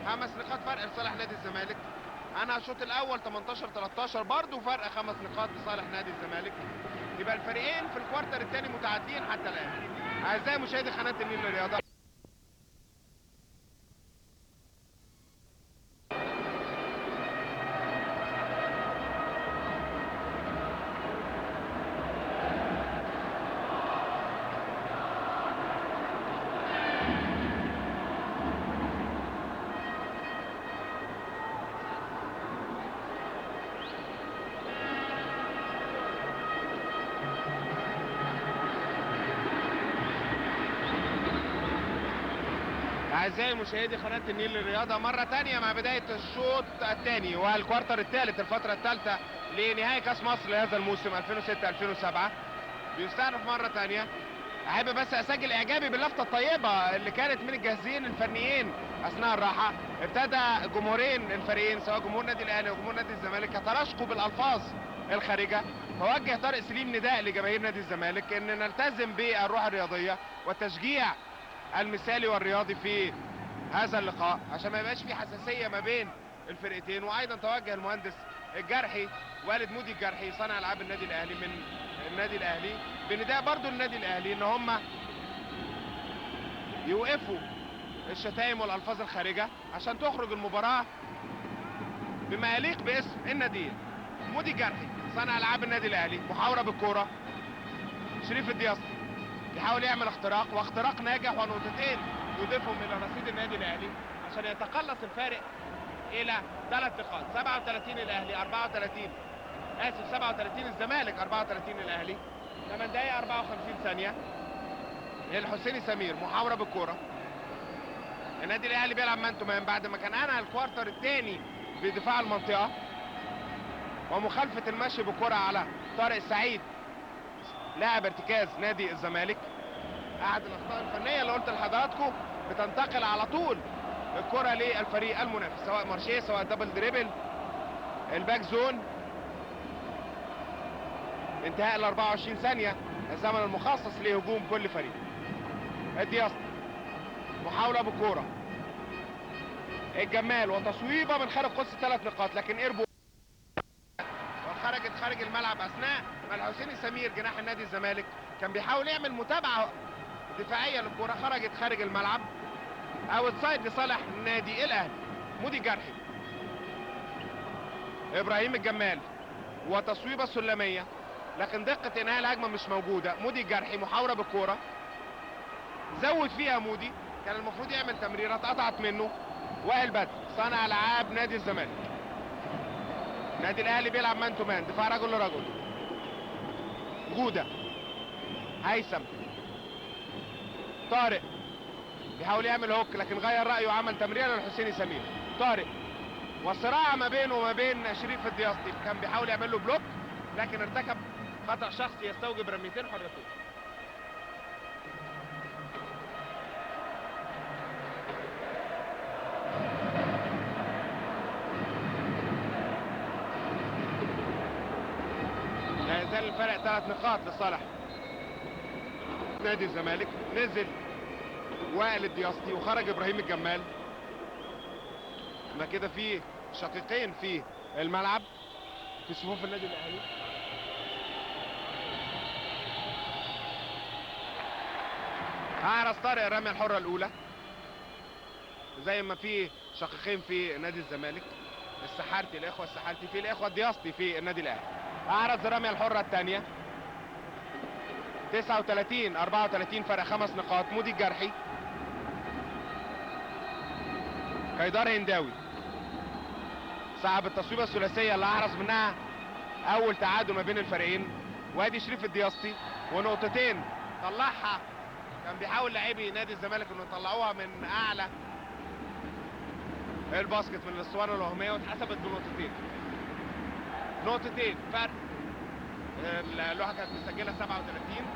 5 نقاط فرق لصالح نادي الزمالك. انا الشوط الاول 18-13 برضه فرق 5 نقاط لصالح نادي الزمالك. يبقى الفريقين في الكوارتر الثاني متعادلين حتى الان. اعزائي مشاهدي قناه النيل للرياضه، اعزائي مشاهدي قناه النيل للرياضه مره ثانيه مع بدايه الشوط الثاني والكوارتر الثالث، الفتره الثالثه لنهائي كاس مصر لهذا الموسم 2006-2007 بيستأنف مره ثانيه. احب بس اسجل اعجابي باللفته الطيبه اللي كانت من الجاهزين الفنيين اثناء الراحه. ابتدى جمهورين الفريقين سواء جمهور النادي الاهلي وجمهور نادي الزمالك يتراشقوا بالالفاظ الخارجه، فوجه طارق سليم نداء لجماهير نادي الزمالك ان نلتزم بالروح الرياضيه والتشجيع المثالي والرياضي في هذا اللقاء عشان ما يبقاش في حساسيه ما بين الفرقتين. وايضا توجه المهندس الجرحي والد مودي الجرحي صانع العاب النادي الاهلي من النادي الاهلي بنداء برضو النادي الاهلي ان هم يوقفوا الشتائم والالفاظ الخارجه عشان تخرج المباراه بما يليق باسم النادي. مودي الجرحي صانع العاب النادي الاهلي، محاوره بالكوره، شريف الدياسطي يحاول يعمل اختراق واختراق ناجح ونقطتين يضيفهم الى رصيد النادي الاهلي عشان يتقلص الفارق الى 3 نقاط. 37 الاهلي 37 الزمالك، 34 الاهلي. 8 دقائق 54 ثانيه. الحسيني سمير محاوره بالكوره، النادي الاهلي بيلعب مان تو مان بعد ما كان انهى الكوارتر الثاني بدفاع المنطقه. ومخالفة المشي بالكرة على طارق سعيد لاعب ارتكاز نادي الزمالك. احد الاخطاء الفنية اللي قلت لحضراتكم بتنتقل على طول الكرة للفريق المنافس، سواء مارشيه سواء دبل دريبل. الباك زون انتهاء ال 24 ثانية الزمن المخصص لهجوم كل فريق. الدياسطي محاولة بالكرة، الجمال وتصويبة من خارج قوس 3 نقاط، لكن ايربو وخرجت خارج الملعب اثناء ما الحسيني سمير جناح النادي الزمالك كان بيحاول يعمل متابعة دفاعية للكرة، خرجت خارج الملعب. اوت سايد لصالح النادي الاهلي. مودي جرحي، ابراهيم الجمال وتصويبة سلمية، لكن دقة انهاء الهجمة مش موجودة. مودي الجرحي محاولة بالكرة، زود فيها مودي، كان المفروض يعمل تمريرة اتقطعت منه. وائل بدر صانع العاب نادي الزمالك. نادي الاهلي بيلعب مان تو مان، دفاع رجل لرجل. جودة، هيثم، طارق بيحاول يعمل هوك لكن غير رأيه وعمل تمريرة للحسيني سمير. طارق وصراع ما بينه وما بين شريف الدياسطي، كان بيحاول يعمل له بلوك لكن ارتكب خطأ شخصي يستوجب رميتين حرتين. لا يزال الفرق 3 نقاط لصالح نادي الزمالك. نزل وائل الدياسطي وخرج ابراهيم الجمال، ما كده في شقيقين في الملعب في صفوف النادي الاهلي. اعرس طارق الرميه الحره الاولى زي ما في شقيقين في نادي الزمالك، السحارتي الاخوه السحارتي في الاخوه الدياسطي في النادي الاهلي. اعرس الرميه الحره الثانيه 39 34 فرق 5 نقاط. مودي الجرحي، كيدار هنداوي صعب التصويبه الثلاثيه اللي احرز منها اول تعادل ما بين الفريقين. وادي شريف الدياسطي ونقطتين طلعها، كان بيحاول لاعبي نادي الزمالك انه يطلعوها من اعلى الباسكت من الاسطوانه الوهميه واتحسبت بنقطتين. نقطتين فرق. اللوحه كانت مسجله 37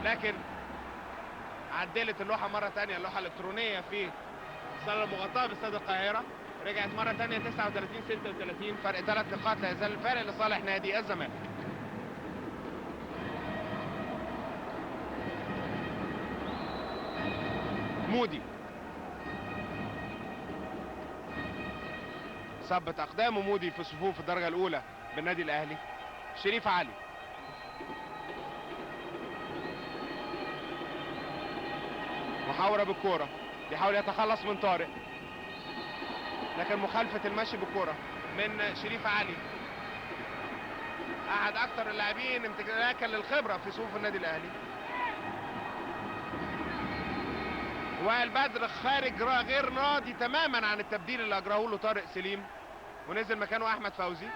لكن عدلت اللوحه مره ثانيه، اللوحه الالكترونيه في الصاله المغطاه باستاد القاهره رجعت مره ثانيه 39 36 فرق 3 نقاط. لا يزال الفارق لصالح نادي الزمالك. مودي ثبت اقدامه مودي في صفوف الدرجه الاولى بالنادي الاهلي. شريف علي، محاوله بالكوره، بيحاول يتخلص من طارق لكن مخالفه المشي بالكوره من شريف علي، احد اكثر اللاعبين امتلاكا للخبره في صفوف النادي الاهلي. وائل بدر خارج غير راضي تماما عن التبديل اللي اجراه له طارق سليم ونزل مكانه احمد فوزي.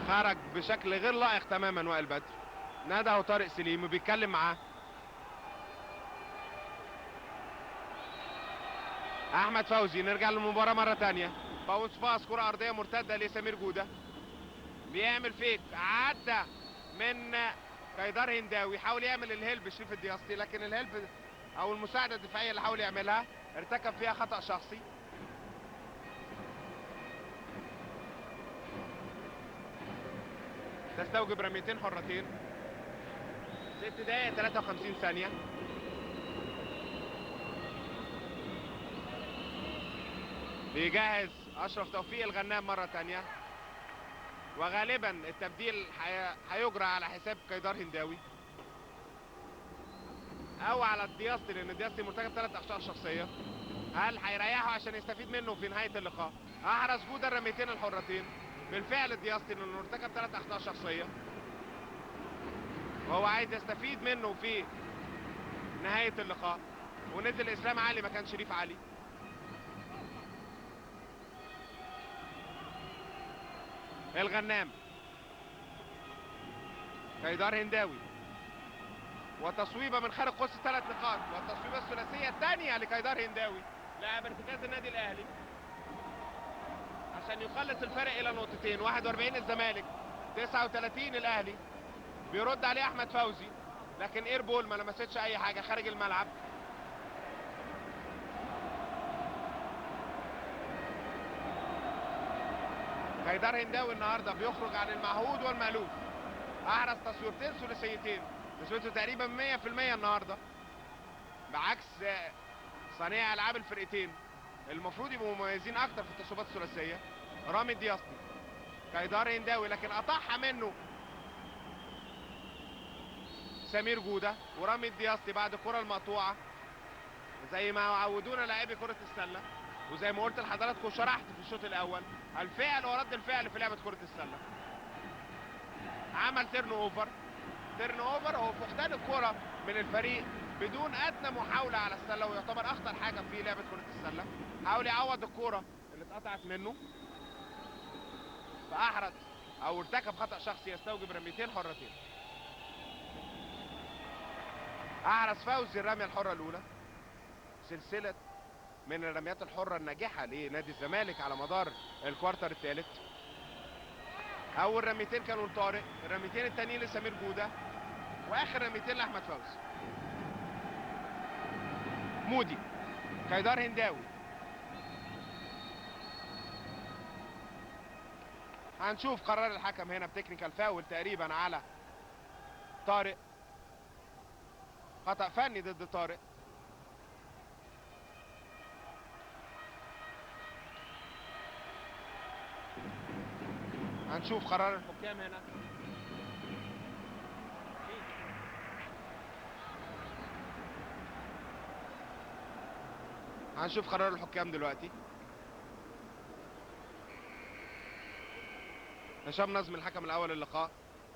خرج بشكل غير لائق تماما وائل بدر، ناداه طارق سليم وبيتكلم معاه. احمد فوزي، نرجع للمباراه مره ثانيه. باونس باس، كره ارضيه مرتده لسمير جوده، بيعمل فيك، عدى من كيدار هنداوي، حاول يعمل الهلب شريف الدياسطي لكن الهلب او المساعده الدفاعيه اللي حاول يعملها ارتكب فيها خطا شخصي. تستوجب رميتين حرتين. 6 دقائق 53 ثانيه. بيجهز اشرف توفيق الغنام مره ثانيه وغالبا التبديل هيجرى على حساب كيدار هنداوي او على الدياسطي لان الدياسطي مرتكب 3 اخطاء شخصيه. هل هيريحه عشان يستفيد منه في نهايه اللقاء؟ احرز جوده الرميتين الحرتين بالفعل الدياسطي لانه ارتكب 3 اخطاء شخصيه وهو عايز يستفيد منه في نهايه اللقاء. ونزل اسلام علي مكان شريف علي. الغنام، كيدار هنداوي وتصويبه من خارج قوس 3 نقاط، والتصويبه الثلاثيه الثانيه لكيدار هنداوي لاعب ارتكاز النادي الاهلي. عشان يقلص الفرق الى نقطتين. 41 الزمالك 39 الاهلي. بيرد عليه احمد فوزي لكن اير بول ما لمستش اي حاجه خارج الملعب. حيدر هنداوي النهارده بيخرج عن المعهود والمألوف. احرز تصويرتين ثلاثيتين، نسبته تقريبا 100% النهارده، بعكس صانعي العاب الفرقتين المفروض يبقوا مميزين اكتر في التصويبات الثلاثيه. رامي الدياسطي حيدر هنداوي لكن قطعها منه سمير جوده. ورامي الدياسطي بعد الكره المقطوعه زي ما عودونا لاعبي كره السله، وزي ما قلت لحضراتكم وشرحت في الشوط الاول، الفعل ورد الفعل في لعبه كره السله. عمل تيرن اوفر. تيرن اوفر هو فقدان الكره من الفريق بدون ادنى محاوله على السله، ويعتبر اخطر حاجه في لعبه كره السله. حاول يعوض الكره اللي اتقطعت منه، فاحرز او ارتكب خطا شخصي يستوجب رميتين حرتين. احرز فوزي الرميه الحره الاولى. سلسله من الرميات الحره الناجحه لنادي الزمالك على مدار الكوارتر الثالث. اول رميتين كانوا لطارق، الرميتين التانيين لسمير جوده، واخر رميتين لاحمد فوزي. مودي حيدر هنداوي. هنشوف قرار الحكم هنا بتكنيكال فاول تقريبا على طارق، خطأ فني ضد طارق. هنشوف قرار الحكام هنا. هنشوف قرار الحكام دلوقتي. هشام نظم الحكم الاول اللقاء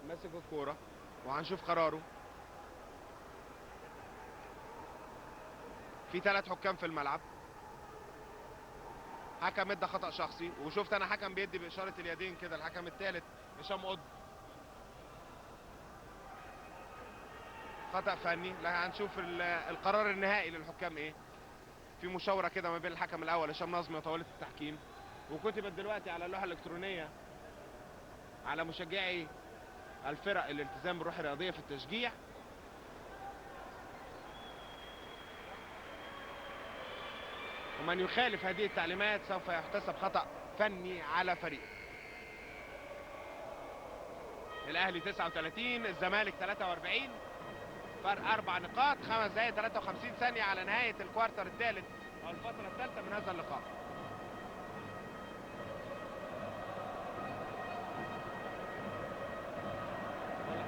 ماسك الكوره وهنشوف قراره. في 3 حكام في الملعب. حكم ادى خطأ شخصي، وشفت انا حكم بيدي باشاره اليدين كده. الحكم الثالث هشام قطب خطأ فني. لا، هنشوف القرار النهائي للحكام ايه. في مشاوره كده ما بين الحكم الاول هشام نظمي وطاوله التحكيم، وكتبت دلوقتي على اللوحه الالكترونيه على مشجعي الفرق الالتزام بالروح الرياضيه في التشجيع. ومن يخالف هذه التعليمات سوف يحتسب خطأ فني على فريقه. الاهلي 39 الزمالك 43، فرق 4 نقاط. 5 دقائق 53 ثانيه على نهايه الكوارتر الثالث او الفتره الثالثه من هذا اللقاء.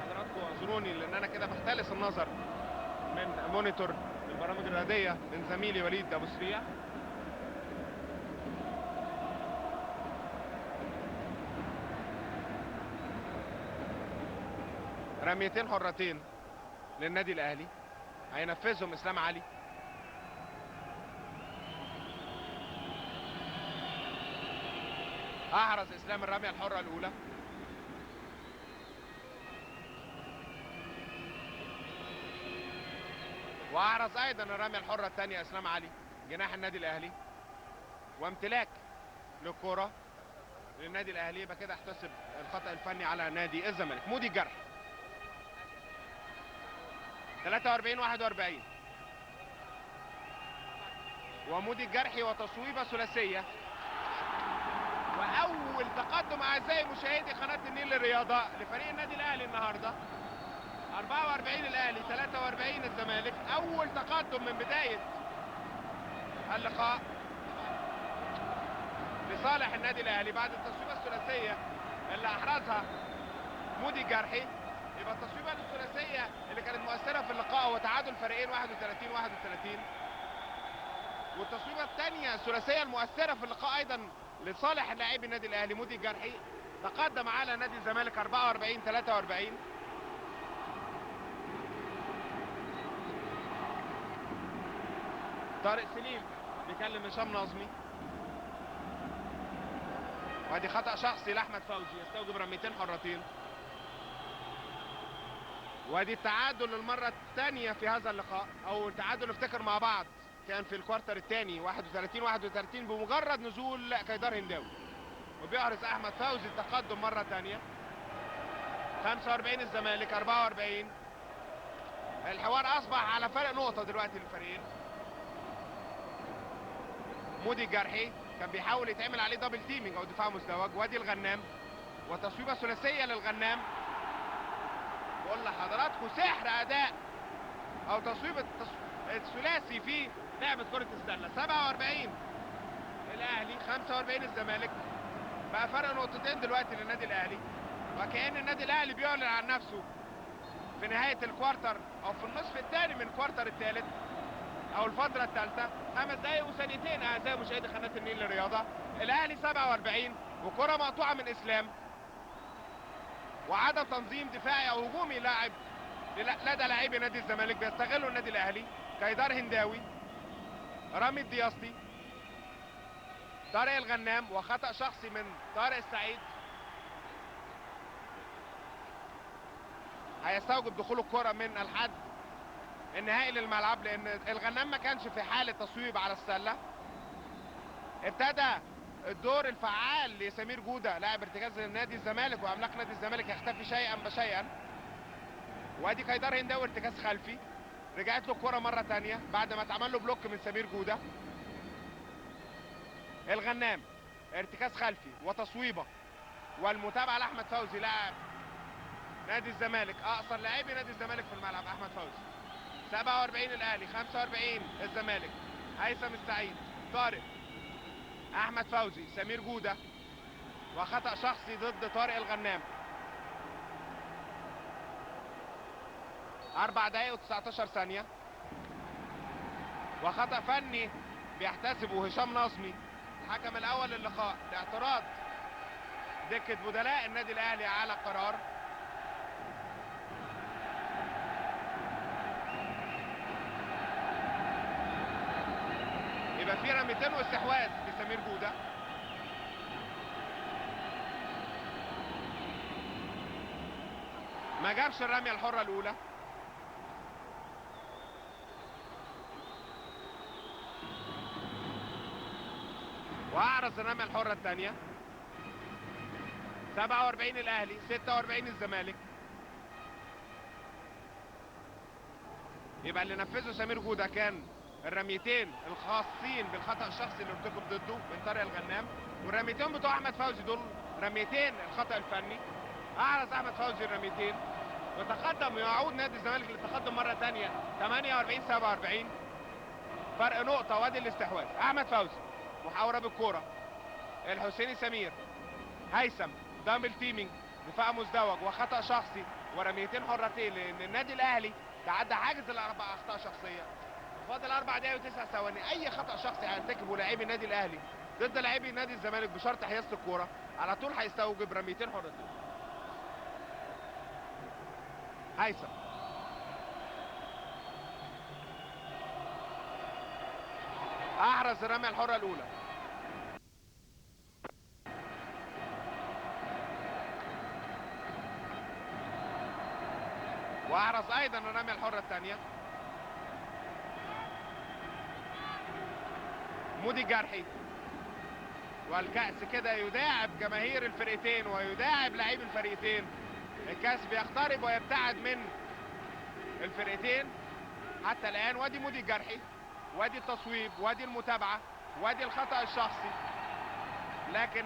حضراتكم اعذروني لان انا كده بختلس النظر من مونيتور البرامج الرياضيه من زميلي وليد ابو سريع. رميتين حرتين للنادي الاهلي هينفذهم اسلام علي. احرز اسلام الرميه الحره الاولى. واحرز ايضا الرميه الحره الثانيه اسلام علي جناح النادي الاهلي. وامتلاك للكره للنادي الاهلي. يبقى كده احتسب الخطا الفني على نادي الزمالك. مودي الجرح 43 41. ومودي الجرحي وتصويبه ثلاثيه. واول تقدم اعزائي مشاهدي قناه النيل للرياضه لفريق النادي الاهلي النهارده. 44 الاهلي 43 الزمالك. اول تقدم من بدايه اللقاء لصالح النادي الاهلي بعد التصويبه الثلاثيه اللي احرزها مودي الجرحي. يبقى التصويبه الثلاثيه اللي كانت مؤثره في اللقاء هو تعادل فريقين 31 31. والتصويبه الثانيه الثلاثيه المؤثره في اللقاء ايضا لصالح لاعبي النادي الاهلي. مودي الجرحي تقدم على نادي الزمالك 44 43. طارق سليم بيكلم هشام نظمي. وادي خطأ شخصي لاحمد فوزي يستوجب رميتين حرتين. وادي التعادل للمره الثانيه في هذا اللقاء، او التعادل افتكر مع بعض كان في الكوارتر الثاني 31 31 بمجرد نزول حيدر هنداوي. وبيحرز احمد فوزي التقدم مرة تانية. 45 الزمالك 44. الحوار اصبح على فرق نقطة دلوقتي للفريقين. مودي الجرحي كان بيحاول يتعمل عليه دبل تيمينج او دفاع مزدوج. وادي الغنام وتصويبة ثلاثية للغنام. بقول لحضراتكم سحر اداء او تصويبة الثلاثي في لعبة كرة السلة. 47 الاهلي 45 الزمالك. بقى فرق نقطتين دلوقتي للنادي الاهلي، وكأن النادي الاهلي بيعلن عن نفسه في نهاية الكوارتر او في النصف الثاني من الكوارتر الثالث او الفترة الثالثة. 5 دقايق وثانيتين اعزائي مشاهدي قناة النيل للرياضة. الاهلي 47 وكرة مقطوعة من اسلام، وعدم تنظيم دفاعي او هجومي لدى لاعبي نادي الزمالك بيستغلوا النادي الاهلي. كيدار هنداوي، رامي الدياسطي، طارق الغنام، وخطأ شخصي من طارق السعيد هيستوجب دخول الكرة من الحد النهائي للملعب، لان الغنام ما كانش في حالة تصويب على السلة. ابتدى الدور الفعال لسمير جودة لاعب ارتكاز نادي الزمالك وعملاق نادي الزمالك يختفي شيئا فشيئا. وادي كيدار هنداوي ارتكاز خلفي، رجعت له الكرة مرة تانية بعد ما اتعمل له بلوك من سمير جودة. الغنام ارتكاز خلفي وتصويبة، والمتابعة لأحمد فوزي لاعب نادي الزمالك، اقصر لاعبي نادي الزمالك في الملعب احمد فوزي. 47 الاهلي 45 الزمالك. هيثم السعيد، طارق، احمد فوزي، سمير جودة، وخطأ شخصي ضد طارق الغنام. 4 دقايق و19 ثانية، وخطأ فني بيحتسبه هشام نظمي الحكم الاول للقاء لاعتراض دكة بدلاء النادي الاهلي على القرار. يبقى في رميتين واستحواذ لسمير جودة. ما جابش الرمية الحرة الاولى. واعرض الرمية الحرة الثانية. 47 الاهلي 46 الزمالك. يبقى اللي نفذه سمير جودة كان الرميتين الخاصين بالخطأ الشخصي اللي ارتكب ضده من طارق الغنام، والرميتين بتوع احمد فوزي دول رميتين الخطأ الفني. اعرض احمد فوزي الرميتين وتقدم، يعود نادي الزمالك للتقدم مرة ثانية 48 47 فرق نقطة. وادي الاستحواذ احمد فوزي، محاورة بالكورة، الحسيني سمير، هيثم دبل تيمينج دفاع مزدوج وخطأ شخصي ورميتين حرتين، لان النادي الاهلي تعدى حاجز الاربع اخطاء شخصيه. فاضل 4 دقايق و9 ثواني. اي خطأ شخصي هيرتكبه لاعبي النادي الاهلي ضد لاعبي نادي الزمالك بشرط حيازة الكوره على طول هيستوجب رميتين حرتين. هيثم، احرز الرميه الحره الاولى. واحرز ايضا الرميه الحره الثانيه. مودي الجرحي، والكأس كده يداعب جماهير الفرقتين ويداعب لاعبي الفريقين. الكأس بيقترب ويبتعد من الفرقتين حتى الآن. وادي مودي الجرحي، وادي التصويب، وادي المتابعة، وادي الخطأ الشخصي، لكن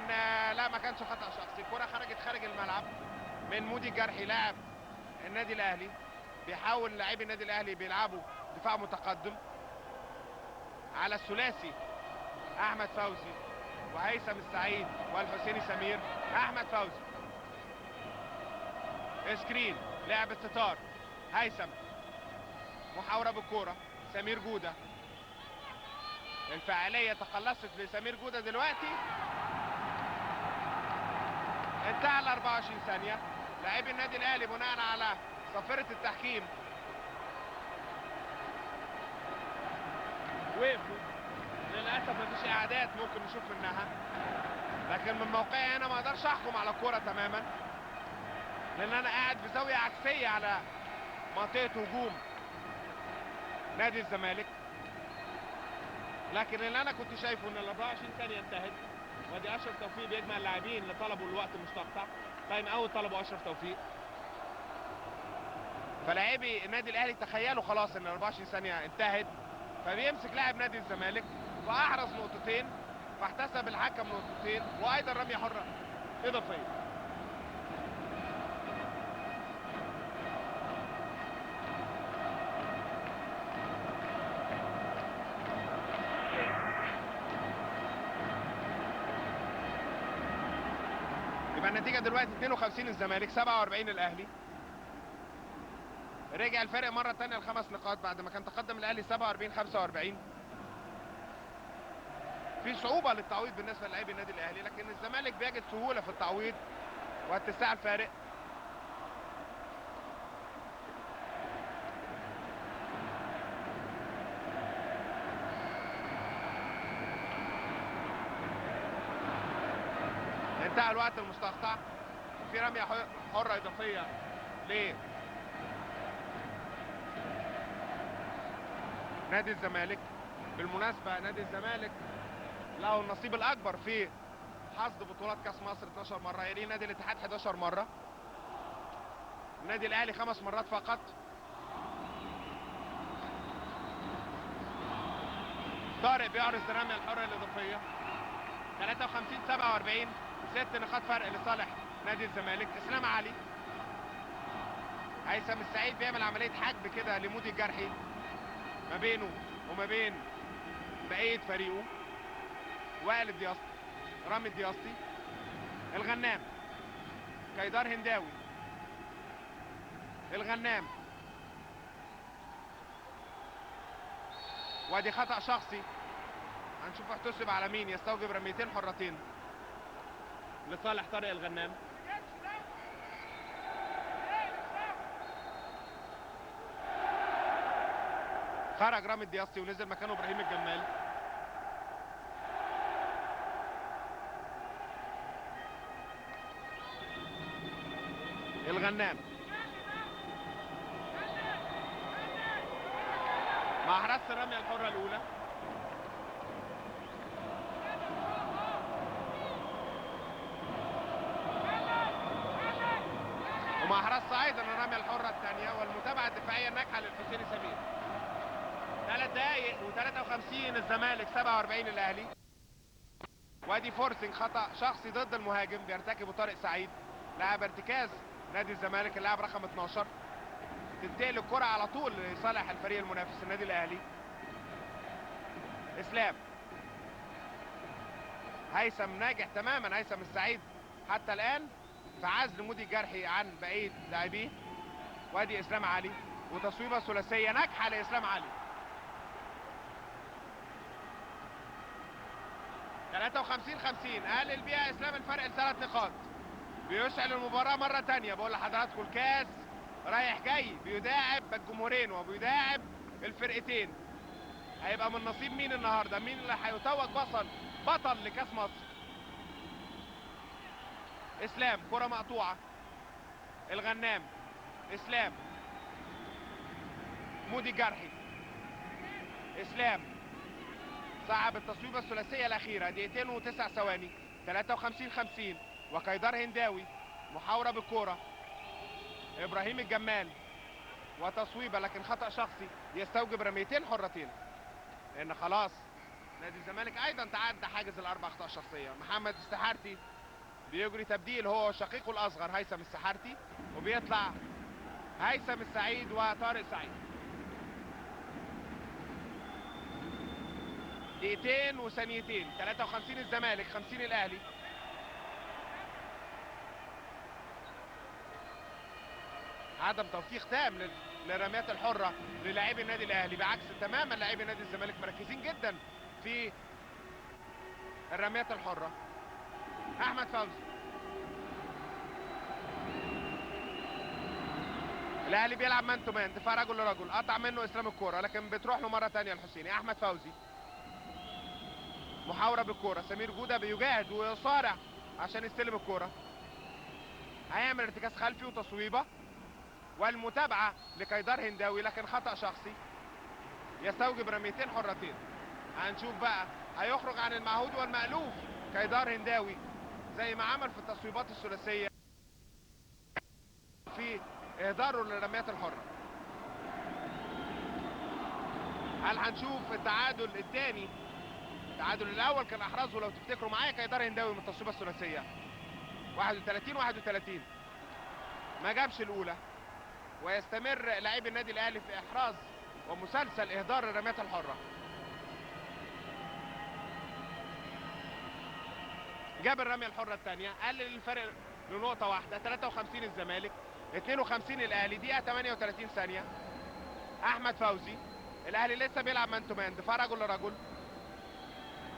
لا ما كانش خطأ شخصي. الكرة خرجت خارج الملعب من مودي الجرحي لاعب النادي الأهلي. بيحاول لاعبي النادي الأهلي بيلعبوا دفاع متقدم على الثلاثي احمد فوزي وهيثم السعيد والحسيني سمير. احمد فوزي سكرين، لعب الستار، هيثم، محاورة بالكورة، سمير جودة. الفاعلية تقلصت لسمير جودة دلوقتي. انتهى ال 24 ثانية. لاعبي النادي الاهلي بناء على صفيرة التحكيم وقفوا. للاسف مفيش اعادات ممكن نشوف منها، لكن من موقعي انا ما اقدرش احكم على الكوره تماما، لان انا قاعد في زاويه عكسيه على منطقه هجوم نادي الزمالك. لكن اللي انا كنت شايفه ان ال 24 ثانيه انتهت وادي اشرف توفيق بيجمع اللاعبين اللي طلبوا الوقت المستقطع. تايم اوت طلبوا اشرف توفيق. فلاعبي النادي الاهلي تخيلوا خلاص ان 24 ثانيه انتهت، فبيمسك لاعب نادي الزمالك واحرز نقطتين، فاحتسب الحكم نقطتين وايضا رميه حره اضافيه. يبقى النتيجه دلوقتي 52 الزمالك 47 الاهلي. رجع الفرق مره ثانيه ل5 نقاط بعد ما كان تقدم الاهلي 47 45. في صعوبه للتعويض بالنسبه للاعبي النادي الاهلي، لكن الزمالك بيجد سهوله في التعويض واتساع الفارق. انتهى الوقت المستقطع وفي رميه حره اضافيه نادي الزمالك. بالمناسبه نادي الزمالك له النصيب الاكبر في حصد بطولات كاس مصر 12 مره، يليه نادي الاتحاد 11 مره. النادي الاهلي 5 مرات فقط. طارق بيعرض الرميه الحره الاضافيه 53 47. 6 نقاط فرق لصالح نادي الزمالك. اسلام علي، هيثم السعيد بيعمل عمليه حجب كده لمودي الجرحي ما بينه وما بين بقيه فريقه. وائل الدياسطي، رامي الدياسطي، الغنام، كيدار هنداوي، الغنام، وادي خطأ شخصي هنشوف احتسب على مين. يستوجب رميتين حرتين لصالح طارق الغنام. خرج رامي الدياسطي ونزل مكانه ابراهيم الجمال. الغنام مع حراسة الرمية الحرة الأولى. ومع حراسة أيضا الرمية الحرة الثانية والمتابعة الدفاعية الناجحة للحسيني سمير. 3 دقايق و53 الزمالك 47 الأهلي. وادي فورسنج خطأ شخصي ضد المهاجم بيرتكبه طارق سعيد لاعب ارتكاز نادي الزمالك اللاعب رقم 12. تنتقل الكرة على طول لصالح الفريق المنافس النادي الاهلي. اسلام، هيثم ناجح تماما هيثم السعيد حتى الان في عزل مودي الجرحي عن بقيه لاعبيه. وادي اسلام علي وتصويبه ثلاثيه ناجحه لاسلام علي. 53 50 قلل بيها اسلام الفرق ل3 نقاط. بيشعل المباراه مره ثانيه. بقول لحضراتكم الكاس رايح جاي بيداعب الجمهورين وبيداعب الفرقتين. هيبقى من نصيب مين النهارده؟ مين اللي هيتوج بطل لكاس مصر؟ اسلام، كره مقطوعه. الغنام، اسلام، مودي الجرحي، اسلام صعب التصويبه الثلاثيه الاخيره 2 و9 ثواني. 53 50 وكيدار هنداوي محاوره بالكوره. ابراهيم الجمال وتصويبه لكن خطأ شخصي يستوجب رميتين حرتين لان خلاص نادي الزمالك ايضا تعدى حاجز الاربع اخطاء شخصيه. محمد السحارتي بيجري تبديل هو شقيقه الاصغر هيثم السحارتي وبيطلع هيثم السعيد وطارق سعيد. 2 وثانيتين. 53 الزمالك 50 الاهلي. عدم توفيق تام للرميات الحره للاعبي النادي الاهلي بعكس تماما لاعبي نادي الزمالك مركزين جدا في الرميات الحره. احمد فوزي، الاهلي بيلعب مان تو مان دفاع رجل لرجل. قطع منه اسلام الكوره لكن بتروح له مره ثانيه الحسيني. احمد فوزي محاوره بالكوره. سمير جوده بيجاهد ويصارع عشان يستلم الكوره. هيعمل ارتكاز خلفي وتصويبه والمتابعه لكيدار هنداوي لكن خطأ شخصي يستوجب رميتين حرتين. هنشوف بقى هيخرج عن المعهود والمألوف كيدار هنداوي زي ما عمل في التصويبات الثلاثيه في اهداره للرميات الحره. هل هنشوف التعادل الثاني؟ التعادل الاول كان احرزه لو تفتكروا معايا كيدار هنداوي من التصويبه الثلاثيه 31 ما جابش الاولى، ويستمر لاعبي النادي الاهلي في احراز ومسلسل اهدار الرميات الحره. جاب الرميه الحره الثانيه، قلل الفرق لنقطه واحده، 53 الزمالك 52 الاهلي، دقيقه 38 ثانيه. احمد فوزي، الاهلي لسه بيلعب مان تو مان، دفاع رجل لرجل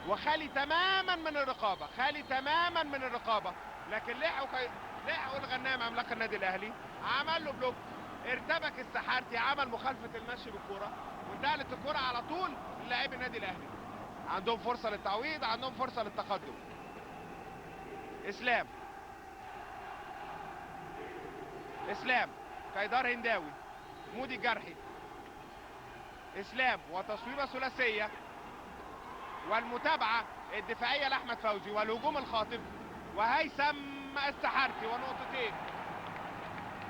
وخالي تماما من الرقابه، خالي تماما من الرقابه، لكن لحقوا الغنام عملاق النادي الاهلي، عمل له بلوك، ارتبك السحارتي، عمل مخالفه المشي بالكره وانتقلت الكره على طول للاعبي النادي الاهلي. عندهم فرصه للتعويض، عندهم فرصه للتقدم. اسلام كيدار هنداوي، مودي جرحي، اسلام وتصويبه ثلاثيه والمتابعه الدفاعيه لاحمد فوزي والهجوم الخاطف وهيثم السحارتي ونقطتين.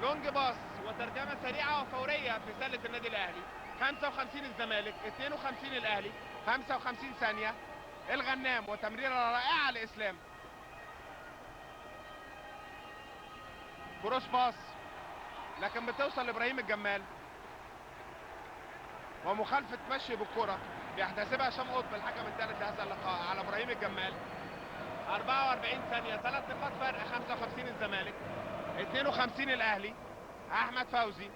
لونج باص وترجمه سريعه وفوريه في سله النادي الاهلي. 55 الزمالك 52 الاهلي، 55 ثانيه. الغنام وتمريره رائعه لاسلام، كروس باص لكن بتوصل لابراهيم الجمال ومخالفه مشي بالكره بيحتسبها هشام قطب الحكم الثالث لهذا اللقاء على ابراهيم الجمال. 44 ثانيه، 3 نقاط فرق، 55 الزمالك 52 الاهلي. احمد فوزي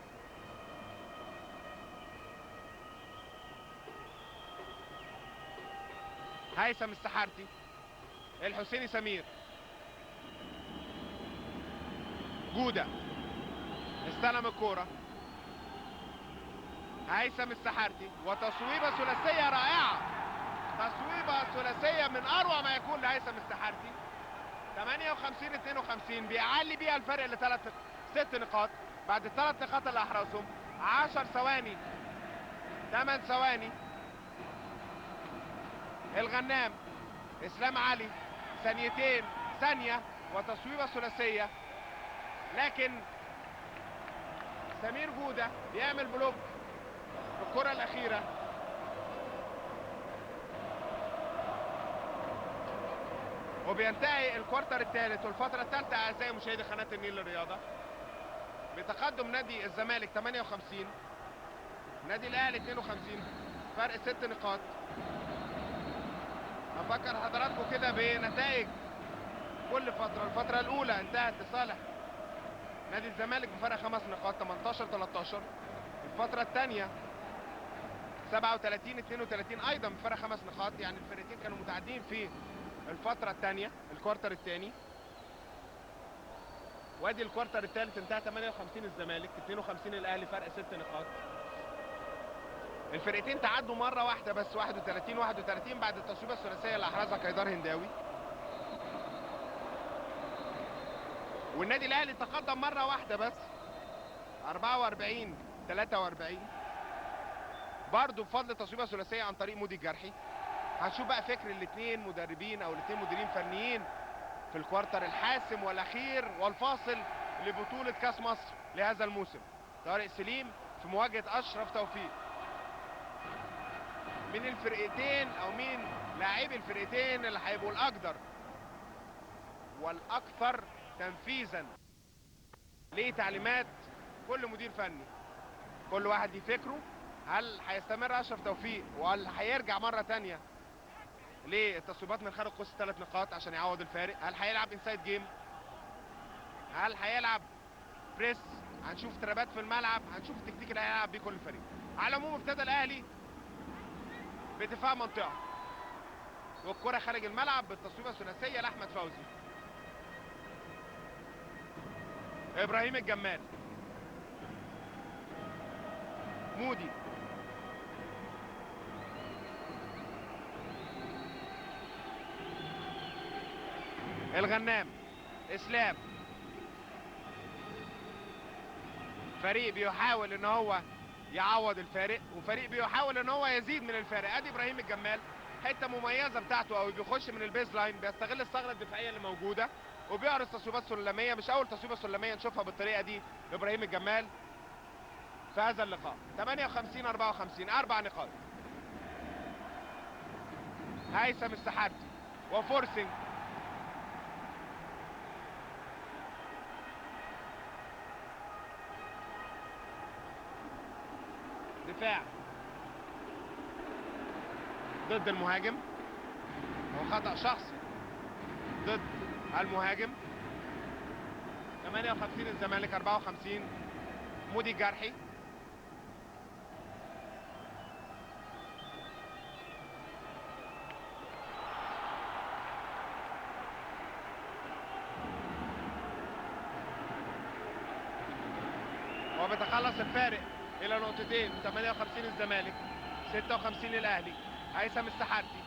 هيثم السحارتي، الحسيني سمير، جوده استلم الكوره، هيثم السحارتي وتصويبه ثلاثيه رائعه، تصويبه ثلاثيه من اروع ما يكون لهيثم السحارتي. 58 52 بيعلي بيها الفرق ل 6 نقاط بعد الثلاث نقاط اللي احرزهم. 10 ثواني 8 ثواني. الغنام اسلام علي ثانيه وتصويبه ثلاثيه، لكن سمير جوده بيعمل بلوك في الكره الاخيره. وبينتهي الكوارتر الثالث والفتره الثالثه اعزائي مشاهدي قناه النيل للرياضه بتقدم نادي الزمالك 58 نادي الاهلي 52، فرق 6 نقاط. افكر حضراتكم كده بنتائج كل فتره. الفتره الاولى انتهت لصالح نادي الزمالك بفرق 5 نقاط 18 13. الفتره الثانيه 37 32 ايضا بفرق 5 نقاط، يعني الفرقتين كانوا متعادلين في الفتره الثانيه الكوارتر الثاني. وادي الكوارتر الثالث انتهى 58 الزمالك 52 الاهلي، فرق 6 نقاط. الفرقتين تعادلوا مره واحده بس 31 بعد التصويبه الثلاثيه اللي احرزها كيدار هنداوي. والنادي الاهلي تقدم مره واحده بس 44 43 برضه بفضل تصويبه ثلاثيه عن طريق مودي الجرحي. هنشوف بقى فكر الاثنين مدربين او الاثنين مديرين فنيين في الكوارتر الحاسم والاخير والفاصل لبطوله كاس مصر لهذا الموسم. طارق سليم في مواجهه اشرف توفيق. مين الفرقتين او مين لاعبي الفرقتين اللي هيبقوا الاقدر والاكثر تنفيذا لتعليمات كل مدير فني؟ كل واحد يفكره. هل هيستمر اشرف توفيق وهل هيرجع مره ثانيه للتصويبات من خارج قوس 3 نقاط عشان يعوض الفارق؟ هل هيلعب انسايد جيم؟ هل هيلعب بريس؟ هنشوف ترابات في الملعب، هنشوف التكتيك اللي هيلعب بيه كل فريق. على العموم ابتدى الاهلي بدفاع منطقه والكره خارج الملعب بالتصويبه الثلاثيه لاحمد فوزي. ابراهيم الجمال، مودي، الغنام، اسلام. فريق بيحاول ان هو يعوض الفارق وفريق بيحاول ان هو يزيد من الفارق. ادي ابراهيم الجمال حته مميزه بتاعته قوي، بيخش من البيز لاين، بيستغل الثغره الدفاعيه اللي موجوده وبيعرض تصويبات سلميه. مش اول تصويبه سلميه نشوفها بالطريقه دي لابراهيم الجمال في هذا اللقاء. 58 54 4 نقاط. هيثم السحارتي وفورسنج دفاع ضد المهاجم، وخطأ شخصي ضد المهاجم. 58 الزمالك 54 مودي الجرحي. وبيتخلص الفارق الى نقطتين. 58 الزمالك 56 الاهلي. هيثم السحارتي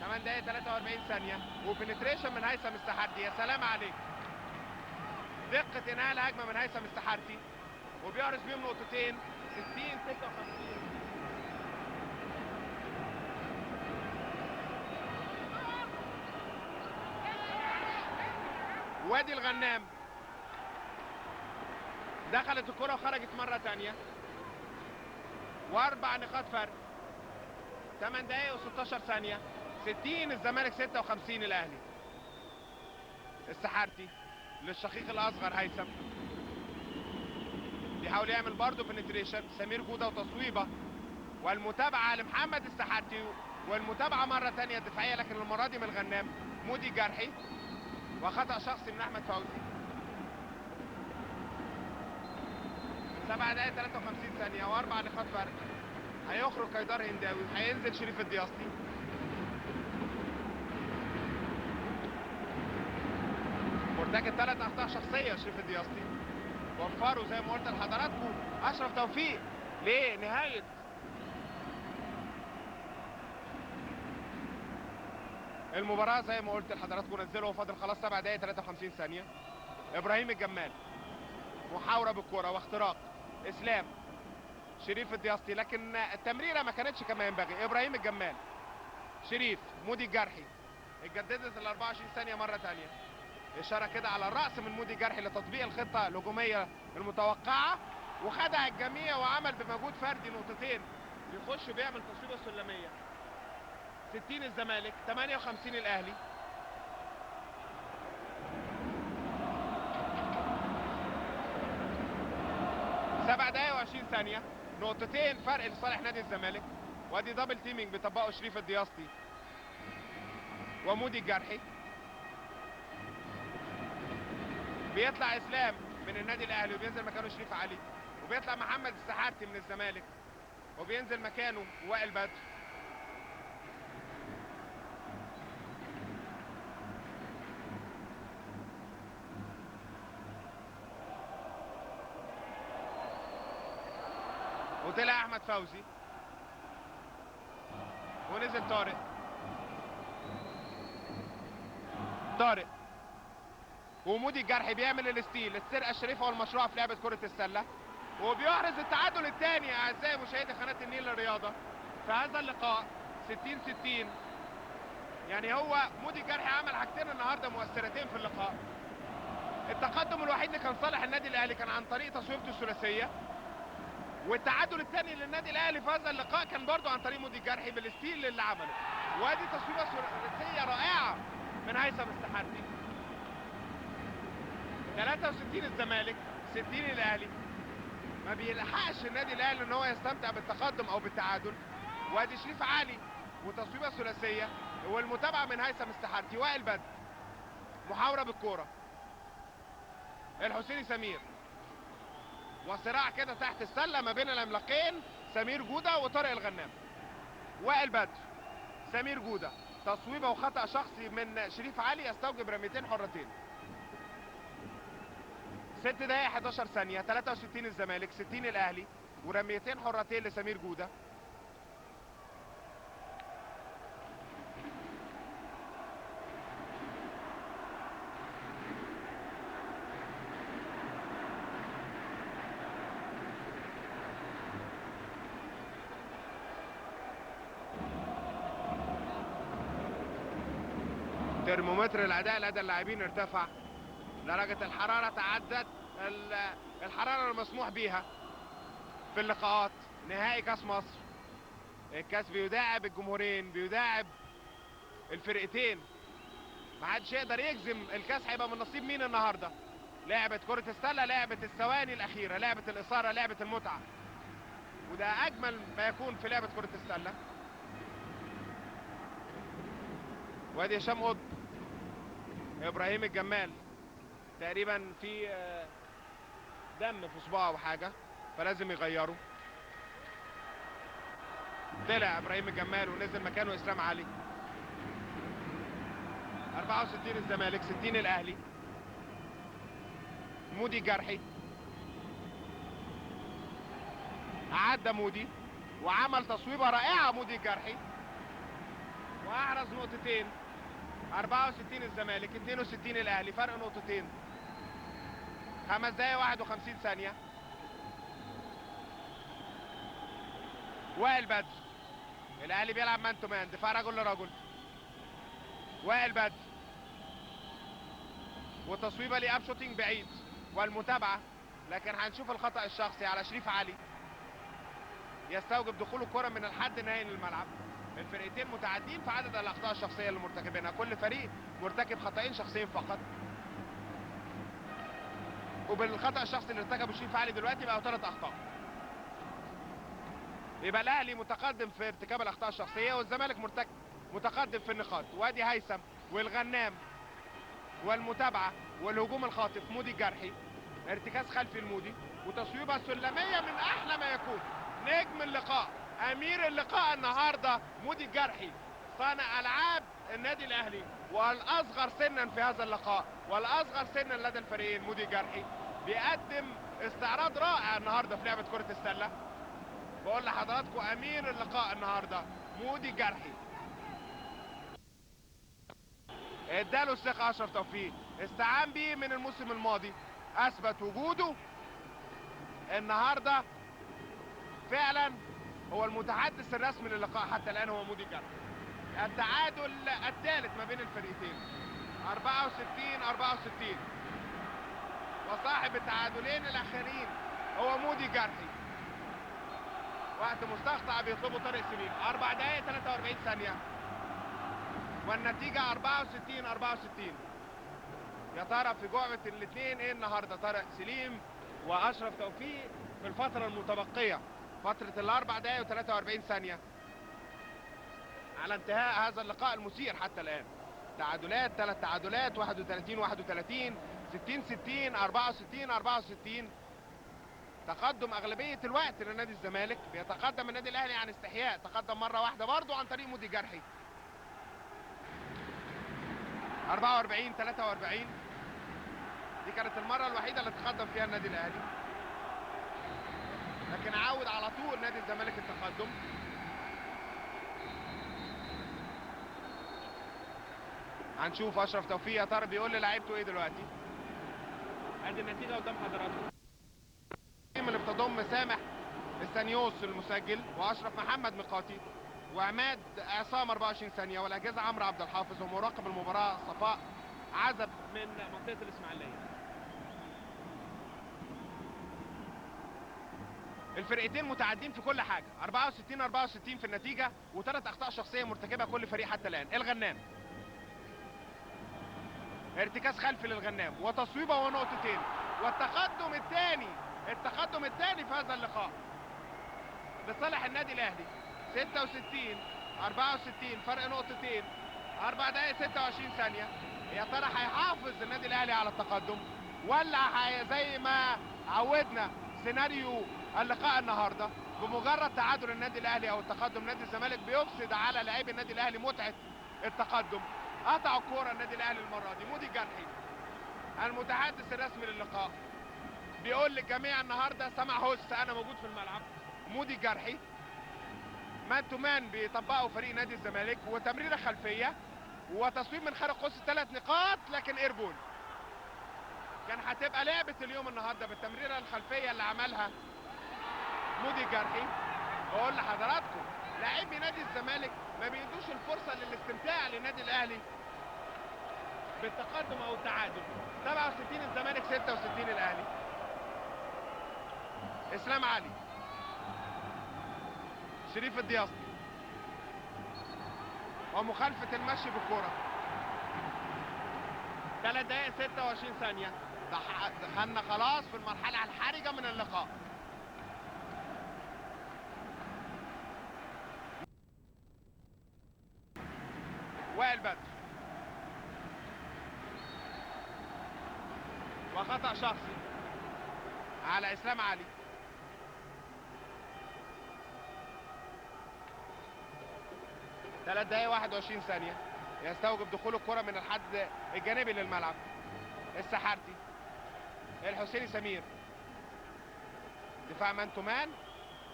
8 دقايق 43 ثانيه وبنتريشن من هيثم السحارتي. يا سلام عليك، دقه انهاء الهجمه من هيثم السحارتي وبيعرض بيهم نقطتين. 60 56. وادي الغنام دخلت الكرة وخرجت مرة تانية، واربع نقاط فرق. 8 دقايق و16 ثانية. 60 الزمالك 56 الاهلي. السحارتي للشقيق الاصغر هيثم بيحاول يعمل برضه بنتريشن. سمير جودة وتصويبة والمتابعة لمحمد السحارتي، والمتابعة مرة تانية دفاعية لكن المرة دي من الغنام مودي جرحي، وخطأ شخصي من احمد فوزي. 7 دقايق 53 ثانية واربع نقاط فرق. هيخرج كيدار هنداوي، هينزل شريف الدياسطي. مرتكب 3 اخطاء شخصية شريف الدياسطي، وفروا زي ما قلت لحضراتكم اشرف توفيق لنهاية المباراة. زي ما قلت لحضراتكم نزلوا وفاضل خلاص 7 دقايق 53 ثانية. ابراهيم الجمال محاورة بالكرة واختراق اسلام شريف الدياسطي، لكن التمريرة ما كانتش كما ينبغي. ابراهيم الجمال شريف مودي الجرحي، اتجددت ال 24 ثانية مرة تانية. اشارة كده على الرأس من مودي الجرحي لتطبيق الخطة الهجومية المتوقعة، وخدع الجميع وعمل بمجهود فردي نقطتين. بيخش بيعمل تصويبة سلمية. 60 الزمالك 58 الاهلي. سبع دقايق و20 ثانية، نقطتين فرق لصالح نادي الزمالك. وادي دبل تيمينج بيطبقه شريف الدياسطي ومودي الجرحي. بيطلع اسلام من النادي الاهلي وبينزل مكانه شريف علي، وبيطلع محمد السحارتي من الزمالك وبينزل مكانه وائل بدر. وطلع احمد فوزي ونزل طارق ومودي الجرحي بيعمل الستيل، السرقه الشريفه والمشروعه في لعبه كره السله، وبيحرز التعادل الثاني اعزائي مشاهدي قناه النيل للرياضه في هذا اللقاء. 60 60. يعني هو مودي الجرحي عمل حاجتين النهارده مؤثرتين في اللقاء. التقدم الوحيد اللي كان صالح النادي الاهلي كان عن طريق تصويبته الثلاثيه، والتعادل الثاني للنادي الاهلي في هذا اللقاء كان برضه عن طريق مودي الجرحي بالستيل اللي عمله. وادي تصويبه ثلاثيه رائعه من هيثم السحارتي. 63 الزمالك 60 الاهلي. ما بيلحقش النادي الاهلي ان هو يستمتع بالتقدم او بالتعادل. وادي شريف علي وتصويبه ثلاثيه والمتابعه من هيثم السحارتي. وائل بدر محاوره بالكوره. الحسيني سمير، وصراع كده تحت السله ما بين العملاقين سمير جوده وطارق الغنام. وائل بدر سمير جوده، تصويبه وخطا شخصي من شريف علي يستوجب رميتين حرتين. 6 دقايق 11 ثانيه. 63 الزمالك 60 الاهلي، ورميتين حرتين لسمير جوده. ترمومتر الاداء لدى اللاعبين ارتفع، درجة الحرارة تعدت الحرارة المسموح بيها في اللقاءات. نهائي كاس مصر، الكاس بيداعب الجمهورين، بيداعب الفرقتين، محدش يقدر يجزم الكاس هيبقى من نصيب مين النهارده. لعبة كرة السلة، لعبة الثواني الأخيرة، لعبة الإثارة، لعبة المتعة، وده أجمل ما يكون في لعبة كرة السلة. وادي هشام قطب، إبراهيم الجمال تقريبا في دم في صباعه وحاجة فلازم يغيره. طلع إبراهيم الجمال ونزل مكانه إسلام علي. 64 الزمالك، 60 الأهلي. مودي جرحي، عدى مودي وعمل تصويبة رائعة مودي الجرحي وأحرز نقطتين. 64 الزمالك، 62 الأهلي، فرق نقطتين. 5 دقايق 51 ثانية. وائل بدر، الأهلي بيلعب مان تو مان، دفاع رجل لرجل. وائل بدر وتصويبة لأب شوتينج بعيد والمتابعة، لكن هنشوف الخطأ الشخصي على شريف علي يستوجب دخول الكرة من الحد النهائي للملعب. الفرقتين متعدين في عدد الأخطاء الشخصية اللي مرتكبينها، كل فريق مرتكب خطأين شخصيين فقط، وبالخطأ الشخصي اللي ارتكبه شريف علي دلوقتي بقوا 3 أخطاء. يبقى الأهلي متقدم في ارتكاب الأخطاء الشخصية والزمالك متقدم في النقاط. وادي هيثم والغنام والمتابعة والهجوم الخاطف. مودي الجرحي ارتكاز خلفي المودي وتصويبة سلمية من أحلى ما يكون. نجم اللقاء، أمير اللقاء النهاردة مودي الجرحي، صانع ألعاب النادي الأهلي والأصغر سنا في هذا اللقاء والأصغر سنا لدى الفريقين. مودي الجرحي بيقدم استعراض رائع النهاردة في لعبة كرة السلة. بقول لحضراتكم أمير اللقاء النهاردة مودي الجرحي. اداله الثقة أشرف توفيق، استعان بيه من الموسم الماضي، أثبت وجوده النهاردة. فعلا هو المتحدث الرسمي للقاء حتى الآن هو مودي الجرحي. التعادل الثالث ما بين الفريقين 64-64، وصاحب التعادلين الأخيرين هو مودي الجرحي. وقت مستقطع بيطلبوا طارق سليم. 4 دقايق 43 ثانية والنتيجة 64-64. يا ترى في جعبة الاثنين ايه النهارده؟ طارق سليم واشرف توفيق في الفترة المتبقية، فترة ال4 دقايق و43 ثانية على انتهاء هذا اللقاء المثير حتى الآن. تعادلات، 3 تعادلات، 31-31، 60-60، 64-64. تقدم أغلبية الوقت لنادي الزمالك، بيتقدم النادي الأهلي عن استحياء، تقدم مرة واحدة برضو عن طريق مودي جرحي. 44-43، دي كانت المرة الوحيدة اللي تقدم فيها النادي الأهلي، لكن عاود على طول نادي الزمالك التقدم. هنشوف أشرف توفيق يا ترى بيقول للاعيبته إيه دلوقتي. ادي النتيجة قدام حضراتكم، اللي بتضم سامح السانيوس المسجل واشرف محمد مقاتي وعماد عصام 24 ثانية والاجهزة عمرو عبد الحافظ ومراقب المباراة صفاء عزب من منطقة الاسماعيلية. الفرقتين متعدين في كل حاجة، 64-64 في النتيجة، و3 اخطاء شخصية مرتكبها كل فريق حتى الان. الغنام ارتكاز خلفي للغنام وتصويبة ونقطتين، والتقدم الثاني في هذا اللقاء لصالح النادي الاهلي. 66-64، فرق نقطتين، 4 دقايق 26 ثانية. يا ترى هيحافظ النادي الاهلي على التقدم ولا زي ما عودنا سيناريو اللقاء النهارده بمجرد تعادل النادي الاهلي او التقدم نادي الزمالك بيفسد على لاعبي النادي الاهلي متعة التقدم. قطع الكورة النادي الاهلي المرة دي. مودي جرحي المتحدث الرسمي للقاء بيقول للجميع النهارده سمع هوس انا موجود في الملعب. مودي جرحي مان تو مان بيطبقوا فريق نادي الزمالك، وتمريره خلفيه وتصويب من خارج قوس 3 نقاط لكن ايربول. كان هتبقى لعبه اليوم النهارده بالتمريره الخلفيه اللي عملها مودي جرحي. بقول لحضراتكم لاعبي نادي الزمالك ما بيدوش الفرصه للاستمتاع للنادي الاهلي بالتقدم او التعادل. 67 الزمالك 66 الاهلي. اسلام علي، شريف الدياسطي، ومخالفة المشي بالكرة. 3 دقائق 26 ثانية. دخلنا خلاص في المرحلة الحرجة من اللقاء. وائل بدر وخطأ شخصي على اسلام علي. 3 دقائق 21 ثانية. يستوجب دخول الكرة من الحد الجانبي للملعب. السحارتي، الحسيني سمير، دفاع مان تو مان،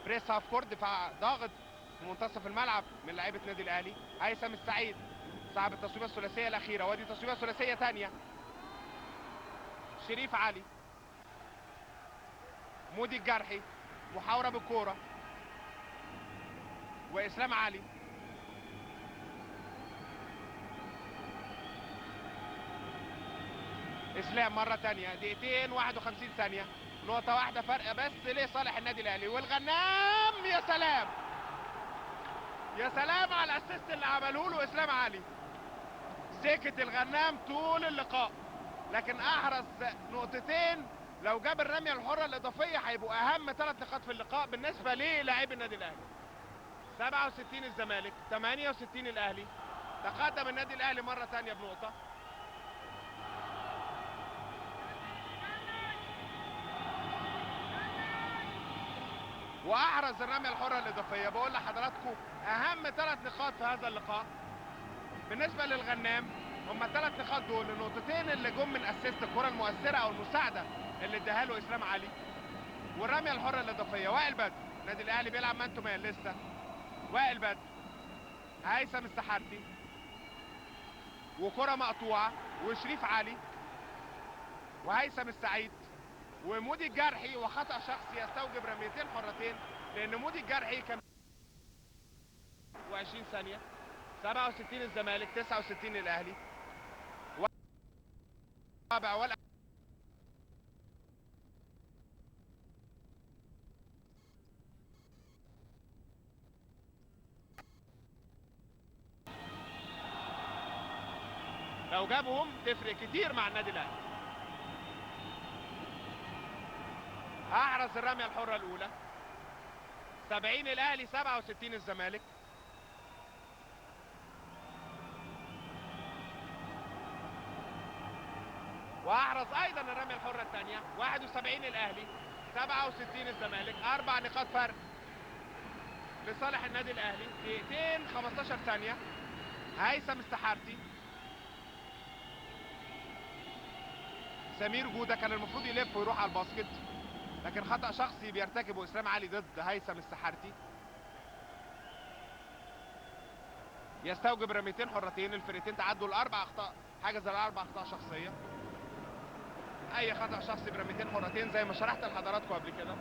بريس هاف كورت، دفاع ضاغط في منتصف الملعب من لعيبة نادي الاهلي. هيثم السعيد صاحب التصويبة الثلاثية الأخيرة، ودي تصويبة ثلاثية ثانية. شريف علي، مودي الجرحي، محاورة بالكورة، وإسلام علي. اسلام مرة تانية. دقيقتين 51 ثانية. نقطة واحدة فرق بس لصالح النادي الاهلي. والغنام، يا سلام يا سلام على الاسيست اللي عمله له اسلام علي. سكت الغنام طول اللقاء، لكن احرز نقطتين. لو جاب الرمية الحرة الاضافية هيبقوا اهم 3 نقاط في اللقاء بالنسبة للاعبي النادي الاهلي. 67 الزمالك 68 الاهلي. تقدم النادي الاهلي مرة تانية بنقطة. واحرز الرمية الحرة الاضافية. بقول لحضراتكم اهم 3 نقاط في هذا اللقاء بالنسبة للغنام هم 3 نقاط دول. النقطتين اللي جم من اسيست الكرة المؤثرة او المساعدة اللي اداها له اسلام علي، والرمية الحرة الاضافية. وائل بدر، النادي الاهلي بيلعب مان تو مان لسه. وائل بدر، هيثم السحارتي، وكرة مقطوعة، وشريف علي، وهيثم السعيد، ومودي الجرحي. وخطأ شخصي يستوجب رميتين حرتين، لان مودي الجرحي كان 20 ثانية. 67 الزمالك 69 الاهلي. رابع ولا لو جابهم تفرق كتير مع النادي الاهلي. احرز الرمية الحرة الاولى. 70 الاهلي 67 الزمالك. واحرز ايضا الرمية الحرة الثانية. 71 الاهلي 67 الزمالك. 4 نقاط فرق لصالح النادي الاهلي. دقيقتين 15 ثانية. هيثم السحارتي، سمير جودة كان المفروض يلف ويروح على الباسكت، لكن خطأ شخصي بيرتكبه اسلام علي ضد هيثم السحارتي. يستوجب رميتين حرتين. الفرقتين تعدوا ال4 اخطاء، حجز ال4 اخطاء شخصية. اي خطأ شخصي برميتين حرتين زي ما شرحت لحضراتكم قبل كده.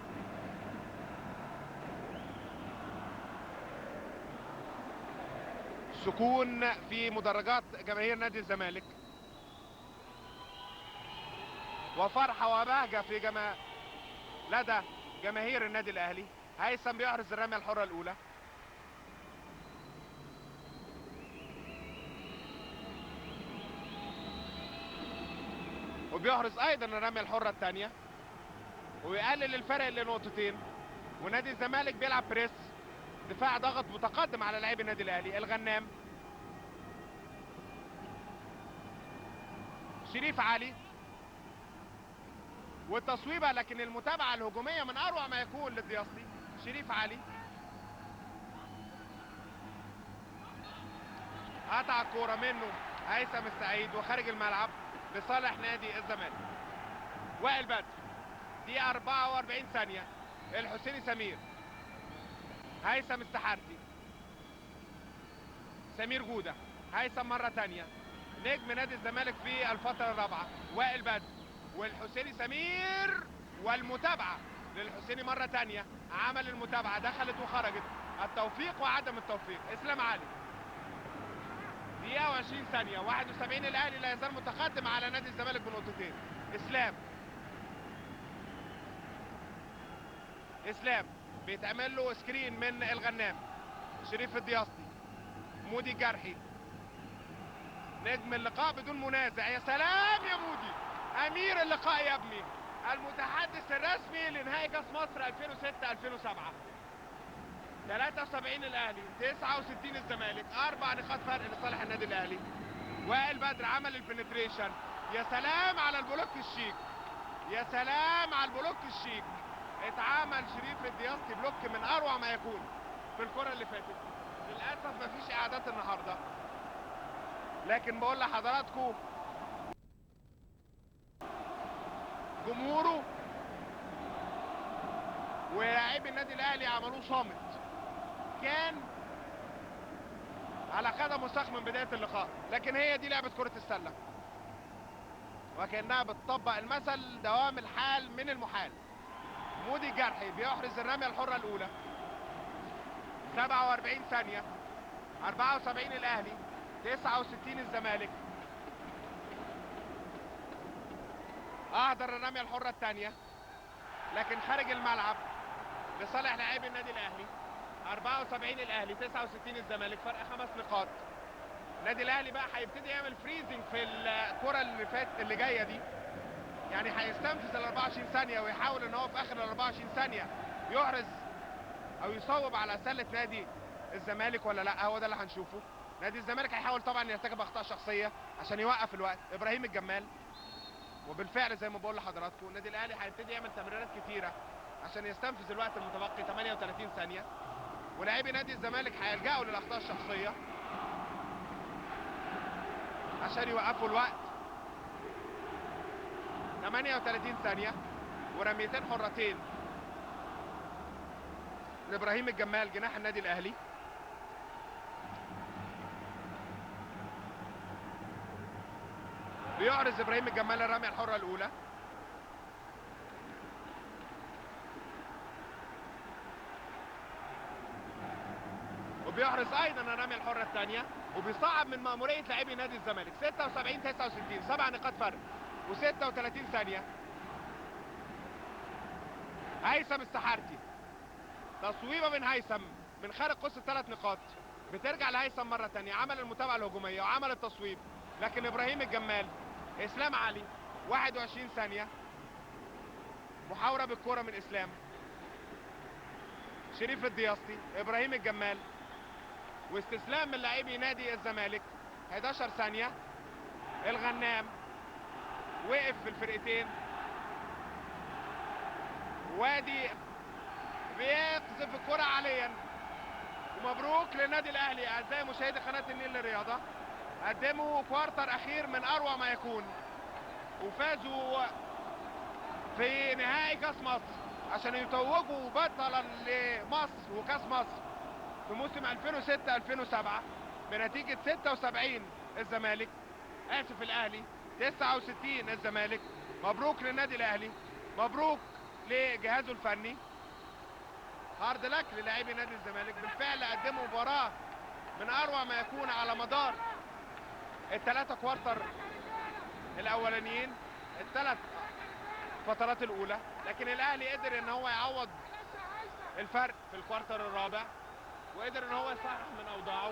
سكون في مدرجات جماهير نادي الزمالك، وفرحة وبهجة في لدى جماهير النادي الاهلي. هيثم بيحرز الرمية الحرة الاولى. وبيحرز ايضا الرمية الحرة الثانية، ويقلل الفرق لنقطتين. ونادي الزمالك بيلعب بريس، دفاع ضغط متقدم على لاعبي النادي الاهلي. الغنام، شريف علي، والتصويبه، لكن المتابعه الهجوميه من اروع ما يكون للدياسطي. شريف علي قطع الكوره منه هيثم السعيد وخارج الملعب لصالح نادي الزمالك. وائل بدر، دقيقه 44 ثانيه. الحسيني سمير، هيثم السحارتي، سمير جوده، هيثم مره ثانيه. نجم نادي الزمالك في الفتره الرابعه وائل بدر، والحسيني سمير، والمتابعه للحسيني مره ثانيه. عمل المتابعه، دخلت وخرجت. التوفيق وعدم التوفيق. اسلام علي، دقيقة و20 ثانية، 71 الاهلي لا يزال متقدم على نادي الزمالك بنقطتين. اسلام بيتعمل له سكرين من الغنام، شريف الدياسطي، مودي الجرحي، نجم اللقاء بدون منازع. يا سلام يا مودي، امير اللقاء يا ابني، المتحدث الرسمي لنهائي كاس مصر 2006 2007. 73 الاهلي، 69 الزمالك، 4 نقاط فرق لصالح النادي الاهلي. وائل بدر عمل البنتريشن. يا سلام على البلوك الشيك، يا سلام على البلوك الشيك. اتعمل شريف الدياسطي بلوك من اروع ما يكون في الكرة اللي فاتت. للاسف مفيش اعادات النهارده، لكن بقول لحضراتكم جمهوره ولاعبي النادي الاهلي عملوه صامت، كان على قدم وساق من بدايه اللقاء. لكن هي دي لعبه كره السله، وكانها بتطبق المثل دوام الحال من المحال. مودي الجرحي بيحرز الرميه الحره الاولى، 47 ثانيه، 74 الاهلي، 69 الزمالك. اهدر الرميه الحره الثانيه لكن خارج الملعب لصالح لاعبي النادي الاهلي. 74 الاهلي، 69 الزمالك، فرق 5 نقاط. النادي الاهلي بقى هيبتدي يعمل فريزنج في الكره اللي جايه دي، يعني هيستنفذ ال 24 ثانيه ويحاول ان هو في اخر ال 24 ثانيه يحرز او يصوب على سله نادي الزمالك ولا لا. هو ده اللي هنشوفه. نادي الزمالك هيحاول طبعا يرتكب اخطاء شخصيه عشان يوقف الوقت. ابراهيم الجمال، وبالفعل زي ما بقول لحضراتكم النادي الاهلي هيبتدي يعمل تمريرات كتيره عشان يستنفذ الوقت المتبقي 38 ثانيه، ولاعبي نادي الزمالك هيلجأوا للاخطاء الشخصيه عشان يوقفوا الوقت. 38 ثانيه ورميتين حرتين لابراهيم الجمال جناح النادي الاهلي. بيعرض ابراهيم الجمال الرميه الحره الاولى، وبيحرز ايضا الرميه الحره الثانيه، وبيصعب من ماموريه لاعبي نادي الزمالك. 76 69، 7 نقاط فرق و36 ثانيه. هيثم السحارتي، تصويبه من هيثم من خارج قوس ال3 نقاط، بترجع لهيثم مره ثانيه، عمل المتابعه الهجوميه وعمل التصويب. لكن ابراهيم الجمال، اسلام علي، 21 ثانيه، محاوره بالكره من اسلام، شريف الدياسطي، ابراهيم الجمال، واستسلام من لاعبي نادي الزمالك. 11 ثانيه. الغنام وقف في الفرقتين، وادي بيقذف الكره عاليا. ومبروك للنادي الاهلي. اعزائي مشاهدي قناه النيل للرياضه، قدموا كوارتر اخير من اروع ما يكون، وفازوا في نهائي كاس مصر عشان يتوجوا بطلا لمصر وكاس مصر في موسم 2006 2007 بنتيجه 76 الزمالك، اسف الاهلي، 69 الزمالك. مبروك للنادي الاهلي، مبروك لجهازه الفني، هارد لك للاعبي نادي الزمالك. بالفعل قدموا مباراه من اروع ما يكون على مدار ال3 كوارتر الاولانيين، ال3 فترات الاولى. لكن الاهلي قدر ان هو يعوض الفرق في الكوارتر الرابع، وقدر ان هو يصحح من اوضاعه.